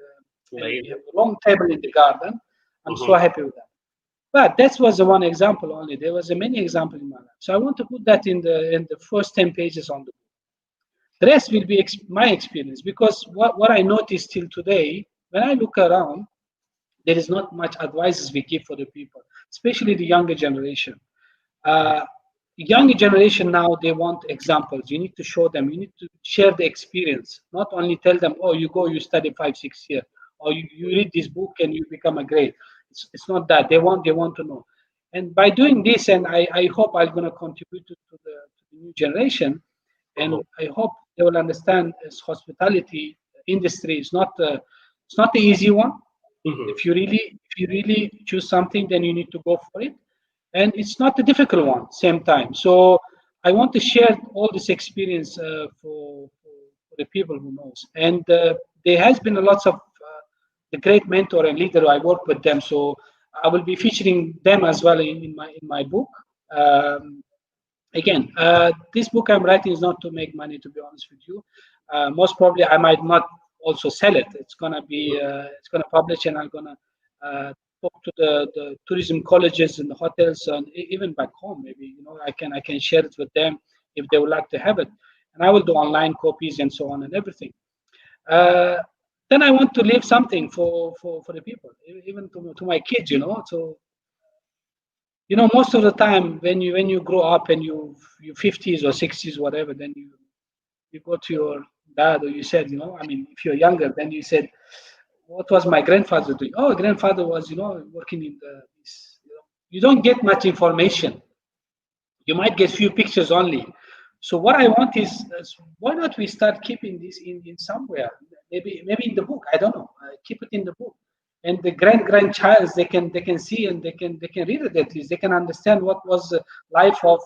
we have a long table in the garden. I'm so happy with that. But that was the one example only. There was a many examples in my life. So I want to put that in the first 10 pages on the book. The rest will be my experience, because what I noticed till today, when I look around, there is not much advices we give for the people, especially the younger generation. Uh, Younger generation now, they want examples. You need to show them. You need to share the experience, not only tell them, oh, you go, you study 5 6 years, or you read this book and you become a great. It's not that. They want to know. And by doing this, and I hope I'm going to contribute to the new generation, and I hope they will understand this hospitality industry is not the easy one. If you really choose something, then you need to go for it, and it's not a difficult one same time. So I want to share all this experience for the people who knows. And there has been a lots of the great mentor and leader. I work with them, so I will be featuring them as well in my book. um, Again, this book I'm writing is not to make money, to be honest with you. Most probably I might not also sell it. It's gonna publish, and I'm gonna talk to the tourism colleges and the hotels, and even back home. Maybe I can share it with them if they would like to have it, and I will do online copies and so on and everything. uh, then I want to leave something for the people, even to my kids. So most of the time when you grow up and you 50s or 60s, whatever, then you go to your dad, or you said, I mean, if you're younger, then you said, what was my grandfather doing? Oh, grandfather was, working in the this. You don't get much information. You might get few pictures only. So what I want is why not we start keeping this in somewhere? Maybe in the book. I don't know. Keep it in the book, and the grandchild, they can see, and they can read it, at least they can understand what was the life of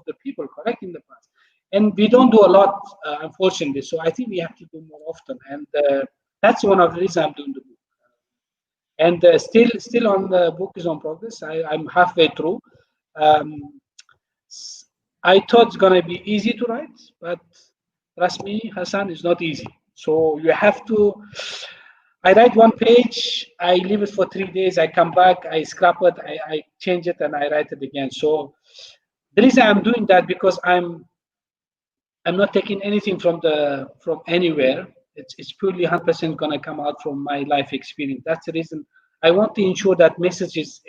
the people, correct, in the past. And we don't do a lot, unfortunately. So I think we have to do more often, and that's one of the reasons I'm doing the book. And still on the book is on progress. I'm halfway through. Um, I thought it's gonna be easy to write, but trust me, Hassan, is not easy. So you have to. I write one page, I leave it for 3 days, I come back, I scrap it, I change it, and I write it again. So the reason I'm doing that, because I'm not taking anything from anywhere. It's purely 100% gonna come out from my life experience. That's the reason I want to ensure that message is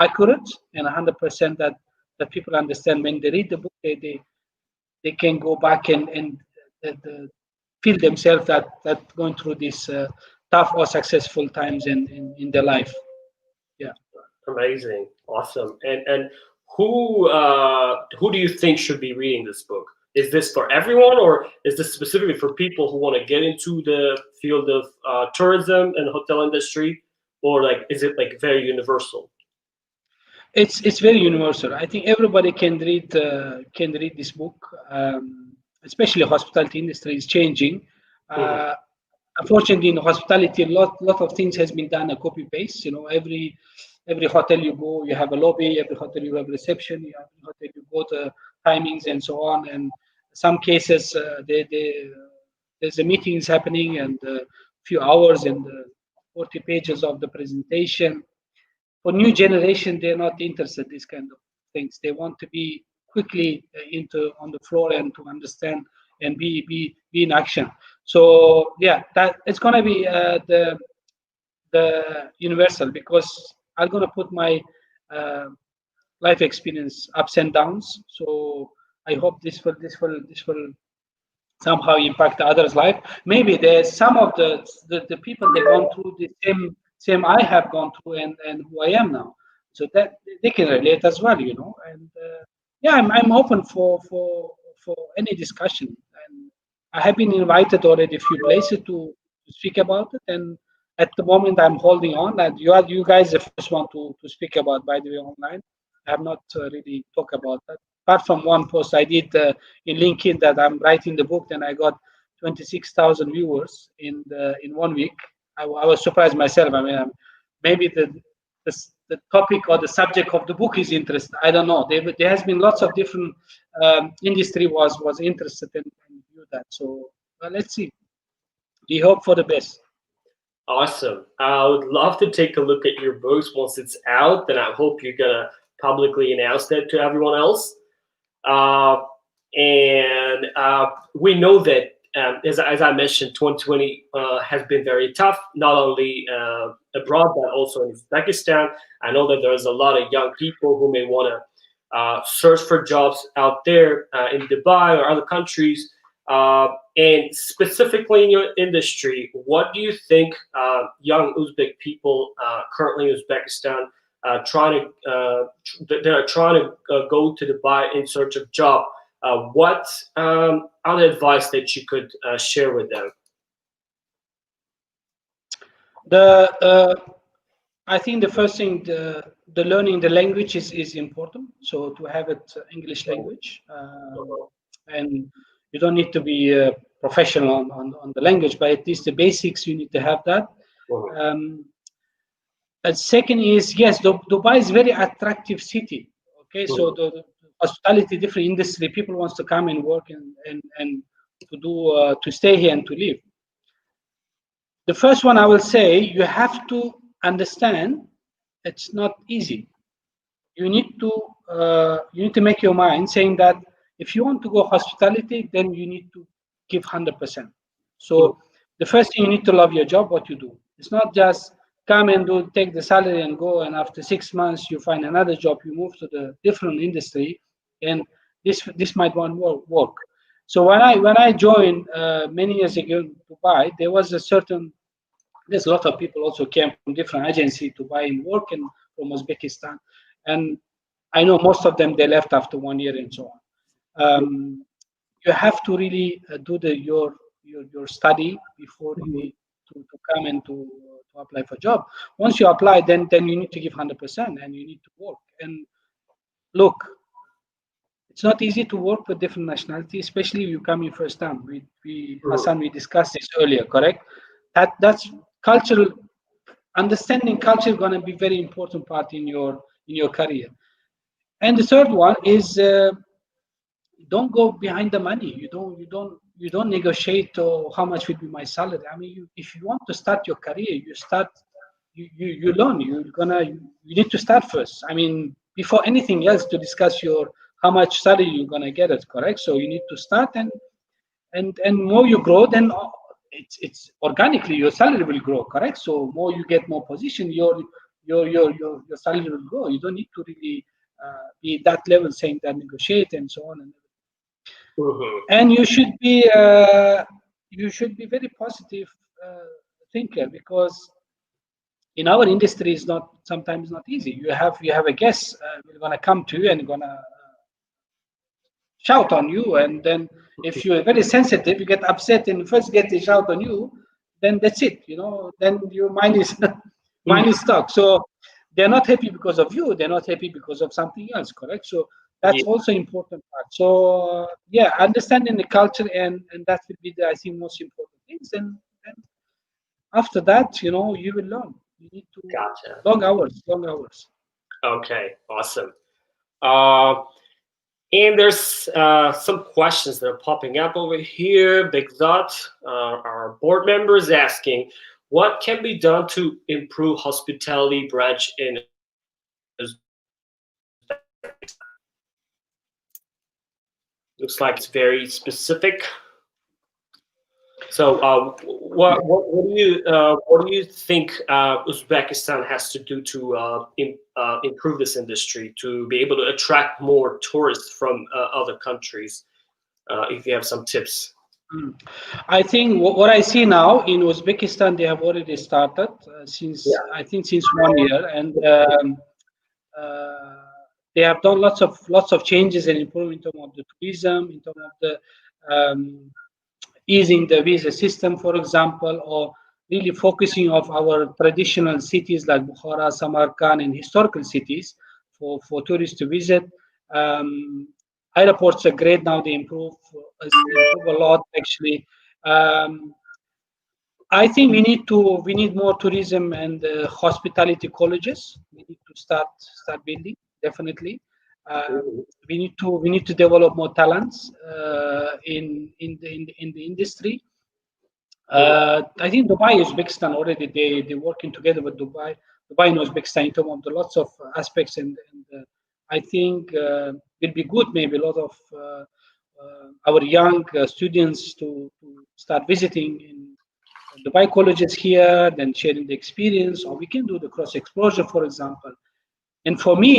accurate, and 100% that people understand when they read the book. They can go back and feel themselves that going through these tough or successful times in their life. Yeah. Amazing, awesome. And who do you think should be reading this book? Is this for everyone, or is this specifically for people who want to get into the field of tourism and hotel industry, or like is it like very universal? It's very universal. I think everybody can read this book. Especially hospitality industry is changing. Mhm. Uh, Unfortunately, in hospitality, a lot of things has been done a copy paste. Every hotel you go, you have a lobby. Every hotel you have reception. Every hotel you go, the timings and so on. And some cases, there's a meetings happening, and few hours, and 40 pages of the presentation. For new generation, they're not interested in this kind of things. They want to be quickly into on the floor and to understand and be in action. So yeah, that it's gonna be the universal, because I'm gonna put my uh, life experience ups and downs. So I hope this will somehow impact the others' life. Maybe there's some of the people they gone through the same I have gone through and who I am now, so that they can relate as well, you know. And yeah, I'm open for any discussion, and I have been invited already a few places to speak about it, and at the moment I'm holding on. And you guys the first one to speak about, by the way, online. I have not really talked about that. Apart from one post I did in LinkedIn that I'm writing the book, then I got 26,000 viewers in 1 week. I was surprised myself. I mean, maybe the topic or the subject of the book is interesting. I don't know. There has been lots of different industry was interested in view that. So let's see. We hope for the best. Awesome. I would love to take a look at your books once it's out, and I hope you're gonna publicly announce that to everyone else. Uh, and we know that, as I mentioned, 2020 has been very tough, not only abroad but also in Uzbekistan. I know that there's a lot of young people who may want to search for jobs out there in Dubai or other countries. And specifically in your industry, what do you think young Uzbek people currently in Uzbekistan that are trying to go to Dubai in search of job? What other advice that you could share with them? I think the first thing, the learning the language is important. So to have it English language, and you don't need to be a professional on the language, but at least the basics you need to have that. Um, and second is, yes, Dubai is very attractive city. Okay, so the hospitality, different industry, people wants to come and work and to do to stay here and to live. The first one I will say, you have to understand it's not easy. You need to make your mind saying that if you want to go hospitality, then you need to give 100%. So the first thing, you need to love your job, what you do. It's not just come and do, take the salary and go, and after 6 months you find another job, you move to the different industry, and this might not work. So when I joined many years ago in Dubai, there was a certain, there's a lot of people also came from different agency to buy and work in from Uzbekistan, and I know most of them they left after 1 year and so on. You have to really do your study before you need to come and to apply for job. Once you apply, then you need to give 100% and you need to work. And look, it's not easy to work with different nationality, especially if you come in first time. Khasan, we discussed this earlier, correct? That's cultural understanding. Culture is going to be very important part in your career. And the third one is don't go behind the money. You don't negotiate how much will be my salary. I mean, if you want to start your career, you learn. You need to start first. I mean, before anything else, to discuss your how much salary you're gonna get it, correct? So you need to start, and more you grow, then it's organically your salary will grow, correct? So more you get more position, your salary will grow. You don't need to really be that level saying that negotiate and so on. And you should be very positive thinker, because in our industry is not sometimes not easy. You have a guest we're gonna come to you and gonna shout on you, and then if you're very sensitive, you get upset and first get a shout on you, then that's it. Then your mind is mind is stuck. So they're not happy because of you. They're not happy because of something else, correct? So that's Yeah. also important part. So yeah, understanding the culture, and that will be the, I think, most important things. And after that, you will learn. You need to Gotcha. long hours. Okay, awesome. Uh, and there's some questions that are popping up over here. Big Dot, our board member, is asking, what can be done to improve hospitality branch in looks like it's very specific. So, what do you think Uzbekistan has to do to improve this industry to be able to attract more tourists from other countries? If you have some tips. Mm. I think what I see now in Uzbekistan, they have already started since, Yeah. I think, since 1 year, and uh, they have done lots of changes and improvement in terms of the tourism, in terms of the um, easing the visa system, for example, or really focusing of our traditional cities like Bukhara, Samarkand, and historical cities for tourists to visit. Um, Airports are great now; they improve a lot actually. Um, I think we need more tourism and hospitality colleges. We need to start building definitely. Mhm. We need to develop more talents in the industry. Mhm. I think Dubai, Uzbekistan already they working together with Dubai and Uzbekistan in terms of the lots of aspects, and I think it'll be good maybe a lot of our young students to start visiting in Dubai colleges here, then sharing the experience, or we can do the cross exposure, for example. And for me,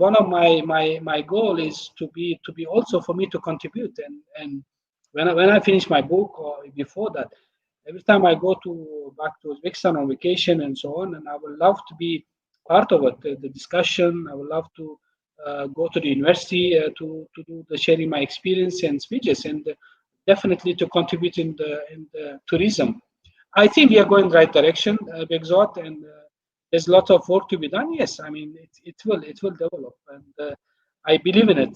one of my goal is to be also for me to contribute. And when I finish my book or before that, every time I go to back to Uzbekistan on vacation and so on, and I would love to be part of it, the discussion. I would love to go to the university to do the sharing my experience and speeches, and definitely to contribute in the tourism. I think we are going right direction, Begzot, and there's lots of work to be done. Yes, I mean it will develop, and I believe in it.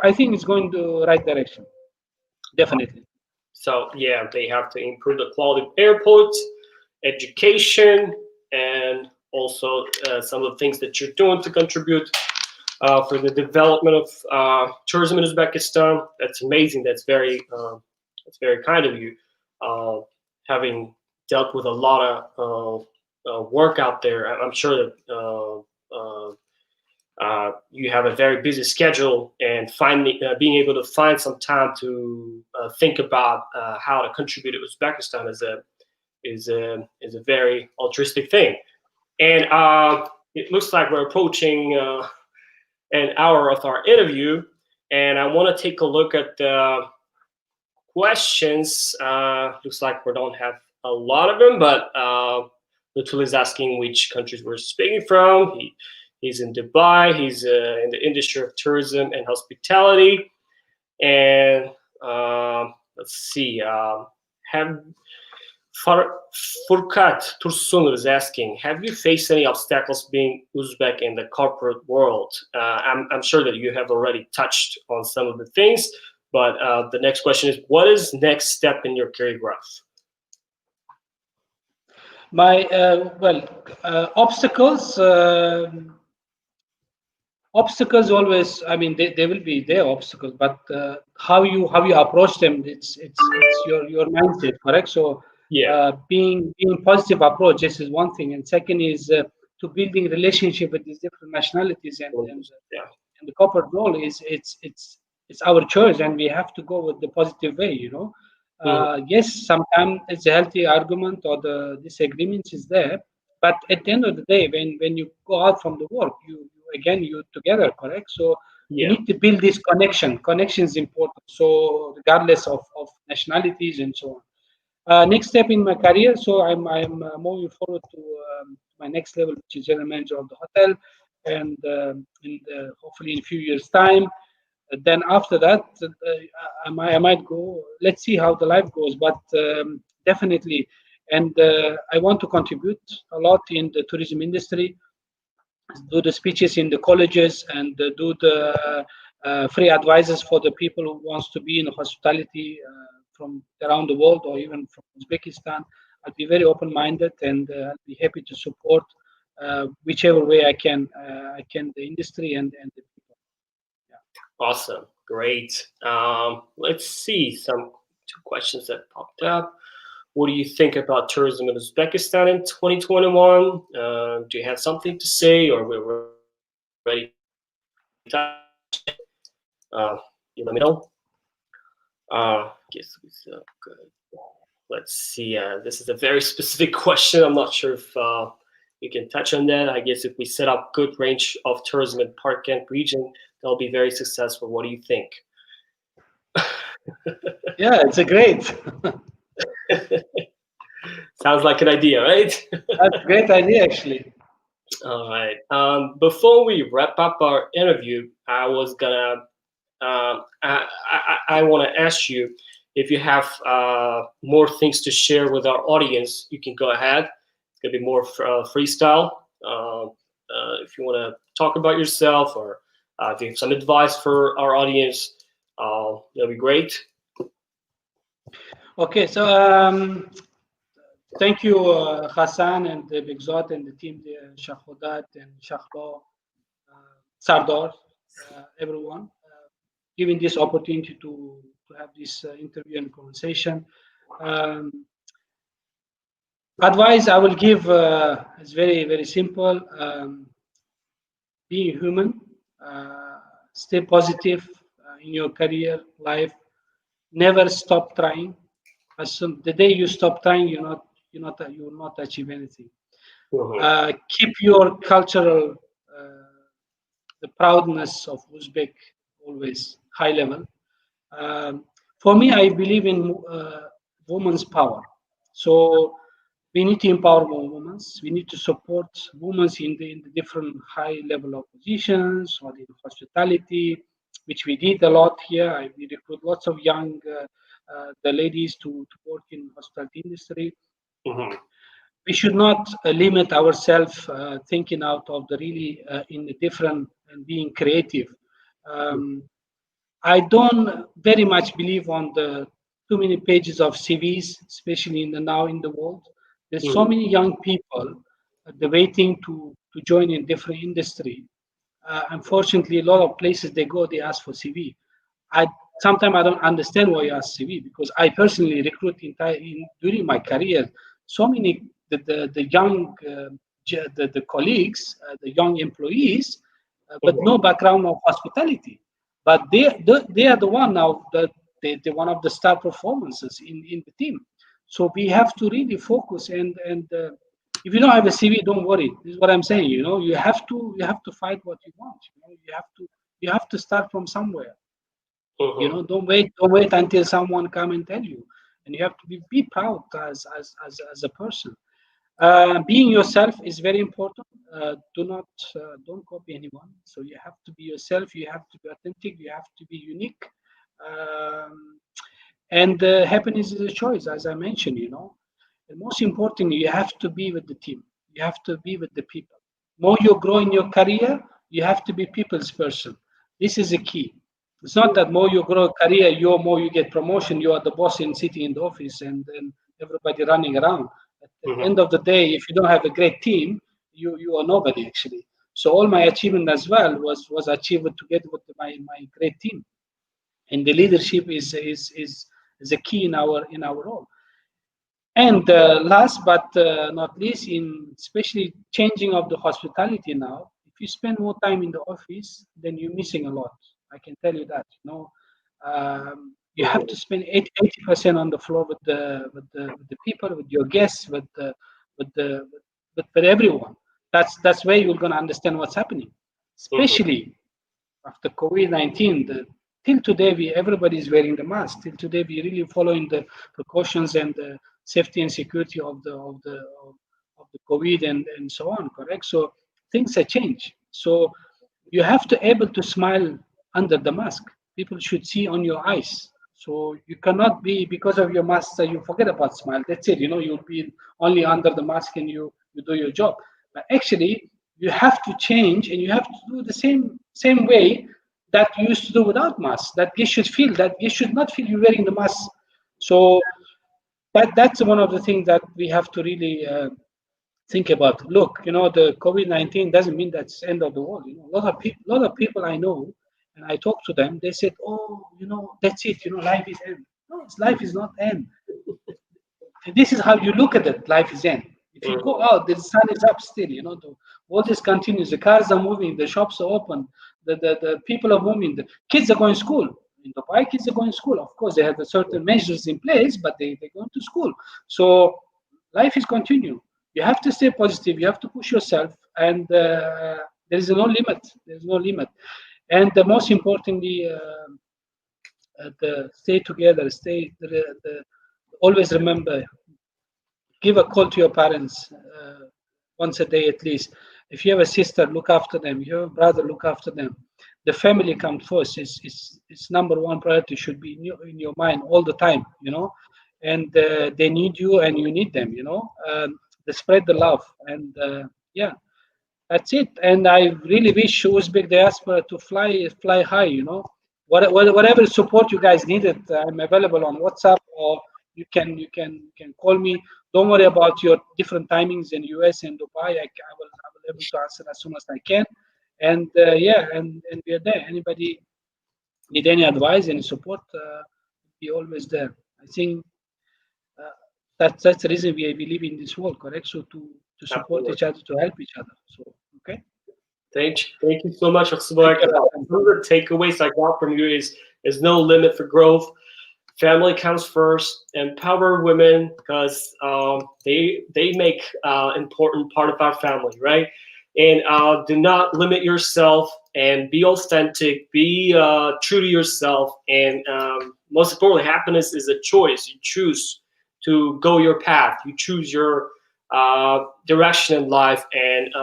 I think it's going to right direction, definitely. So yeah, they have to improve the quality of airports, education, and also some of the things that you're doing to contribute for the development of tourism in Uzbekistan. That's amazing. That's very kind of you. Uh, Having dealt with a lot of work out there, I'm sure that you have a very busy schedule, and finding being able to find some time to think about how to contribute to Uzbekistan is a very altruistic thing. And it looks like we're approaching an hour of our interview, and I want to take a look at the questions. Looks like we don't have a lot of them, but Lutul is asking which countries we're speaking from. He's in Dubai. He's in the industry of tourism and hospitality. And let's see. Have Far- Furkat Tursunov is asking, have you faced any obstacles being Uzbek in the corporate world? I'm sure that you have already touched on some of the things, but the next question is, what is next step in your career growth? My obstacles. Obstacles always, I mean, they will be there obstacles, but how you approach them, it's your mindset, correct? So Yeah. being positive approach, this is one thing, and second is to building relationship with these different nationalities, Yeah. and the corporate role is it's our choice, and we have to go with the positive way. Mhm. Yes, sometimes it's a healthy argument or the disagreements is there, but at the end of the day, when you go out from the work, you together, correct? So we Yeah. need to build this connection is important, so regardless of nationalities and so on. Next step in my career, so I'm moving forward to my next level, which is general manager of the hotel, and hopefully in a few years time. Then after that, I might go. Let's see how the life goes, but definitely, and I want to contribute a lot in the tourism industry, do the speeches in the colleges, and do the free advices for the people who wants to be in hospitality from around the world or even from Uzbekistan. I'll be very open-minded, and I'll be happy to support whichever way I can the industry and the people. Yeah. Awesome. Great. Let's see some two questions that popped up. what do you think about tourism in Uzbekistan in 2021? Do you have something to say, or we're ready to touch it? You let me know. Guess we good. Let's see. This is a very specific question. I'm not sure if you can touch on that. I guess if we set up good range of tourism in Park Kent region, they'll be very successful. What do you think? Yeah, it's a great. Sounds like an idea, right? That's a great idea, actually. All right. Before we wrap up our interview, I was gonna. I want to ask you if you have more things to share with our audience. You can go ahead. It's gonna be more freestyle. If you want to talk about yourself, or if you have some advice for our audience, that'll be great. Okay, so thank you, Khasan and the Bigzot and the team there, Shakhodat and Shakhlo, Sardar, everyone, giving this opportunity to have this interview and conversation. Advice I will give is very, very simple. Be human, stay positive in your career, life. Never stop trying. As soon the day you stop trying, you will not achieve anything. Keep your cultural, the proudness of Uzbek always high level. For me, I believe in women's power. So we need to empower more women. We need to support women in the different high level of positions or in hospitality, which we did a lot here. We recruit lots of young the ladies to work in hospitality industry. Mm-hmm. We should not limit ourselves thinking out of the really in the different and being creative. I don't very much believe on the too many pages of CVs, especially in the now in the world. There's so many young people they're waiting to join in different industry. Unfortunately, a lot of places they go, they ask for CV. I sometimes I don't understand why you ask CV because I personally recruit during my career so many the young the colleagues, the young employees, but no background of hospitality. But they are the one now that they one of the star performances in the team. So we have to really focus and if you don't have a CV, don't worry. This is what I'm saying. You have to fight what you want. You have to start from somewhere. Don't wait until someone come and tell you, and you have to be proud as a person. Being yourself is very important. Don't copy anyone. So you have to be yourself. You have to be authentic. You have to be unique. Um, and happiness is a choice, as I mentioned. And most importantly, you have to be with the team. You have to be with the people. More you grow in your career, you have to be people's person. This is a key. It's not that more you grow career, more you get promotion, you are the boss and sitting in the office and everybody running around. At the end of the day, if you don't have a great team, you are nobody actually. So all my achievement as well was achieved together with my great team. And the leadership is a key in our role. And last but not least, in especially changing of the hospitality now, if you spend more time in the office, then you're missing a lot. I can tell you that. You have to spend 80% on the floor with the people, with your guests, with everyone. That's where you're gonna understand what's happening, especially after COVID-19. Till today, everybody is wearing the mask. Till today, we really following the precautions and the safety and security of the COVID and so on. Correct. So things have changed. So you have to able to smile under the mask. People should see on your eyes. So you cannot be because of your mask. You forget about smile. That's it. You'll be only under the mask and you do your job. But actually, you have to change and you have to do the same way that you used to do without mask. That you should feel that you should not feel you wearing the mask. So that's one of the things that we have to really think about. Look, the COVID-19 doesn't mean that's the end of the world. A lot of people I know, and I talk to them, they said, "Oh, that's it. Life is end." No, life is not end. this is how you look at it. Life is in. If you Mm. go out, the sun is up still. All this continues. The cars are moving. The shops are open. The people are moving. The kids are going to school. In Dubai, kids are going to school. Of course, they have the certain measures in place, but they're going to school. So life is continue. You have to stay positive. You have to push yourself, and there is no limit. There's no limit. And the most importantly, stay together. Always remember, give a call to your parents once a day at least. If you have a sister, look after them. If you have a brother, look after them. The family comes first. It's number one priority. Should be in your mind all the time. And they need you, and you need them. They spread the love, and yeah, that's it. And I really wish Uzbek diaspora to fly high. Whatever support you guys needed, I'm available on WhatsApp, or you can call me. Don't worry about your different timings in US and Dubai. I will able to answer as soon as I can. And yeah, and we are there. Anybody need any advice, any support, be always there. I think that's the reason we live in this world, correct? So to support Absolutely. each other, to help each other. So okay. Thank you so much, Thank Rikhsibay. you, One of the takeaways I got from you is no limit for growth. Family comes first. Empower women because they make important part of our family, right? And do not limit yourself and be authentic. Be true to yourself. And most importantly, happiness is a choice. You choose to go your path. You choose your direction in life, and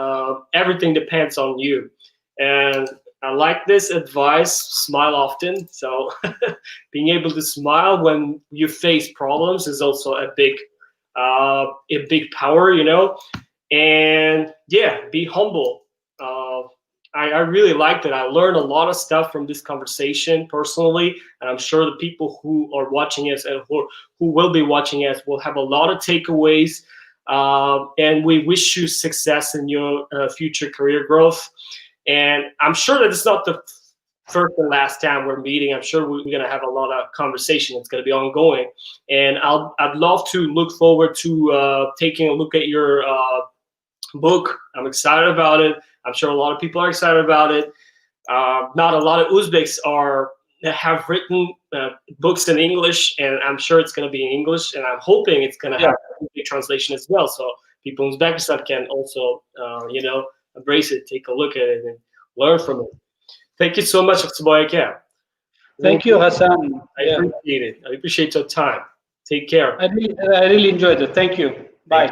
everything depends on you. And I like this advice: smile often. So being able to smile when you face problems is also a big power. And yeah, be humble. I really liked it. I learned a lot of stuff from this conversation personally, and I'm sure the people who are watching us and who will be watching us will have a lot of takeaways. And we wish you success in your future career growth. And I'm sure that it's not the first and last time we're meeting. I'm sure we're going to have a lot of conversation. It's going to be ongoing. And I'd love to look forward to taking a look at your book. I'm excited about it. I'm sure a lot of people are excited about it. Not a lot of Uzbeks have written books in English, and I'm sure it's going to be in English, and I'm hoping it's going to have a translation as well, so people in Uzbekistan can also, embrace it, take a look at it, and learn from it. Thank you so much, Rikhsibay. Thank you, Hassan. I appreciate it. I appreciate your time. Take care. I really enjoyed it. Thank you. Bye.